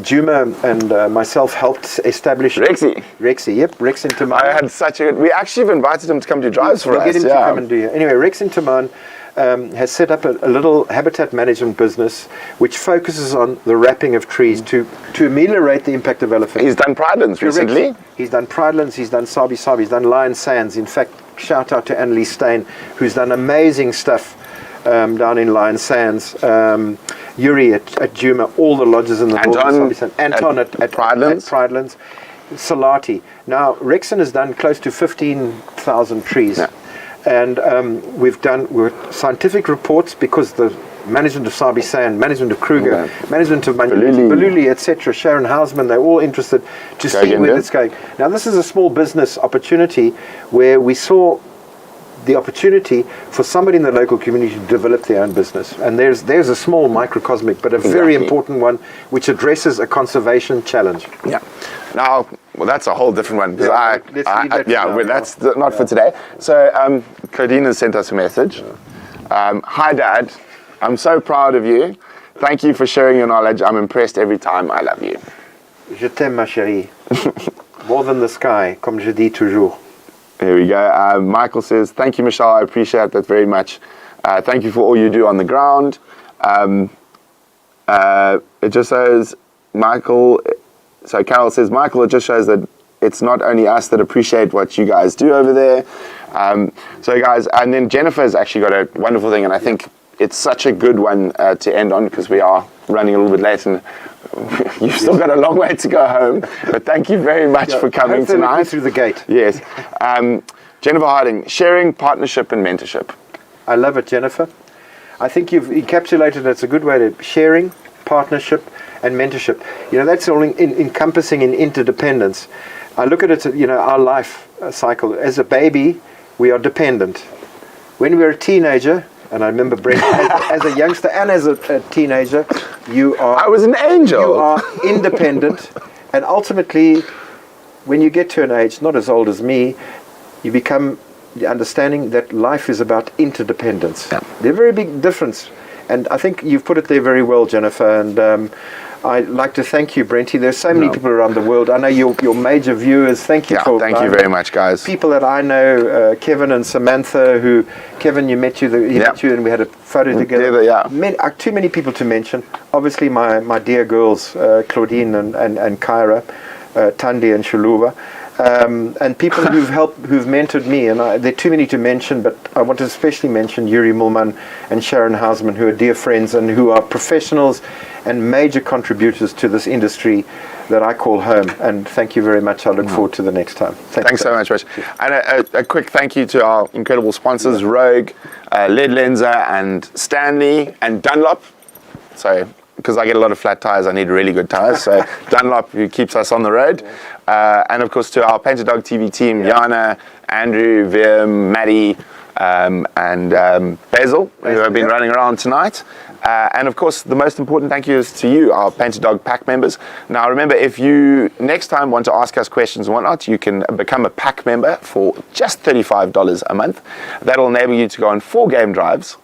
Juma and myself helped establish... Rexy, yep. Rex in Taman. I had we actually have invited him to come to drives for us. We'll get him to come and do it. Anyway, Rex in Taman has set up a little habitat management business which focuses on the wrapping of trees to ameliorate the impact of elephants. He's done Pridelands recently. He's done Pridelands, he's done Sabi, he's done Lion Sands. In fact, shout out to Annalise Steyn, who's done amazing stuff down in Lion Sands. Yuri at Juma, all the lodges in the Anton at Pridelands. Salati. Now, Rexon has done close to 15,000 trees. Yeah. And we've done scientific reports because the management of Sabi Sand, management of Kruger, management of Baluli, etc., Sharon Hausman, they're all interested to see where it's going. Now, this is a small business opportunity where we saw the opportunity for somebody in the local community to develop their own business. And there's a small microcosmic, but a very important one, which addresses a conservation challenge. Yeah. Now, that's a whole different one. That's not for today. So, Claudine has sent us a message. Hi, Dad. I'm so proud of you. Thank you for sharing your knowledge. I'm impressed every time. I love you. Je t'aime, ma chérie. More than the sky, comme je dis toujours. Here we go. Michael says, thank you, Michelle. I appreciate that very much. Thank you for all you do on the ground. It just says, Michael... So Carol says, Michael, it just shows that it's not only us that appreciate what you guys do over there. So guys, and then Jennifer has actually got a wonderful thing, and I think it's such a good one to end on because we are running a little bit late and you've still got a long way to go home. But thank you very much for coming tonight. Through the gate. Yes. Jennifer Harding, sharing, partnership and mentorship. I love it, Jennifer. I think you've encapsulated it's a good way to sharing, partnership and mentorship. That's all encompassing in interdependence. I look at it, our life cycle. As a baby, we are dependent. When we're a teenager, and I remember Brent, as a youngster and as a teenager, you are... I was an angel. You are independent, and ultimately, when you get to an age, not as old as me, you become the understanding that life is about interdependence. Yeah. There's a very big difference. And I think you've put it there very well, Jennifer. And I'd like to thank you, Brenty. There's so many people around the world. I know your major viewers. Thank you for thank you very much, guys. People that I know, Kevin and Samantha, Kevin, you met you, met you and we had a photo together. Too many people to mention. Obviously, my dear girls, Claudine and Kyra, Tandi and Shaluva. And people who've mentored me, and there are too many to mention, but I want to especially mention Yuri Mulman and Sharon Hausman, who are dear friends and who are professionals and major contributors to this industry that I call home. And thank you very much. I look forward to the next time. Thanks so much, Rich. And a quick thank you to our incredible sponsors, Rogue, Lead Lenser, and Stanley, and Dunlop. So, because I get a lot of flat tires, I need really good tires. So Dunlop, who keeps us on the road. And of course to our Painted Dog TV team, Jana, Andrew, Virm, Maddie, and Basil, who have been running around tonight. And of course, the most important thank you is to you, our Painted Dog Pack members. Now remember, if you next time want to ask us questions and whatnot, you can become a Pack member for just $35 a month. That'll enable you to go on 4 game drives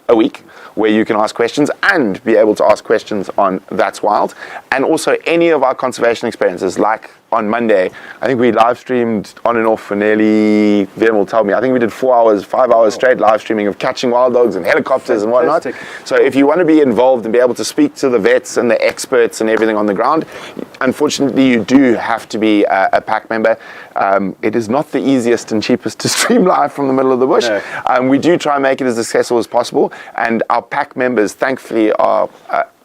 a week, where you can ask questions and be able to ask questions on That's Wild, and also any of our conservation experiences. Like on Monday, I think we live streamed on and off for nearly, Vim will tell me, I think we did 4 hours, 5 hours straight live streaming of catching wild dogs and helicopters and whatnot. So if you want to be involved and be able to speak to the vets and the experts and everything on the ground, unfortunately you do have to be a Pack member. It is not the easiest and cheapest to stream live from the middle of the bush. No. We do try and make it as accessible as possible, and our Pack members thankfully are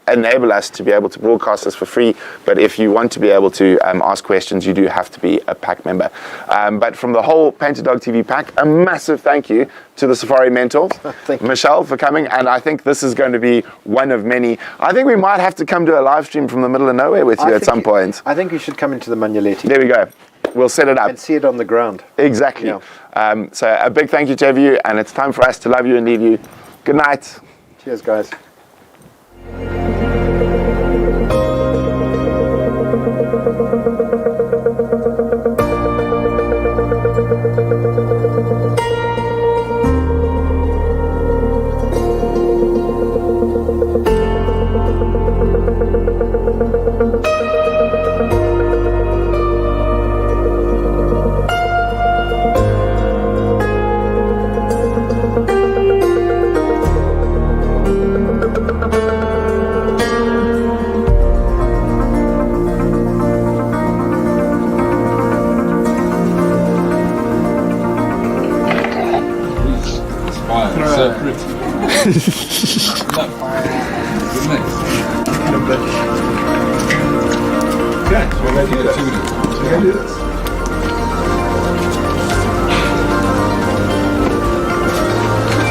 enable us to be able to broadcast this for free. But if you want to be able to ask questions, you do have to be a Pack member. But from the whole Painted Dog TV Pack, a massive thank you to the Safari Mentors, Michelle, for coming. And I think this is going to be one of many. I think we might have to come to a live stream from the middle of nowhere with you at some point. I think you should come into the Manualetti. There we go. We'll set it up. And see it on the ground. Exactly. Yeah. So a big thank you to you, and it's time for us to love you and leave you. Good night. Cheers, guys.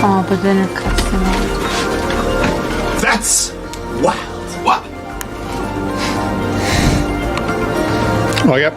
Oh, but then it cuts them off. That's wild. Wow. Oh, yep.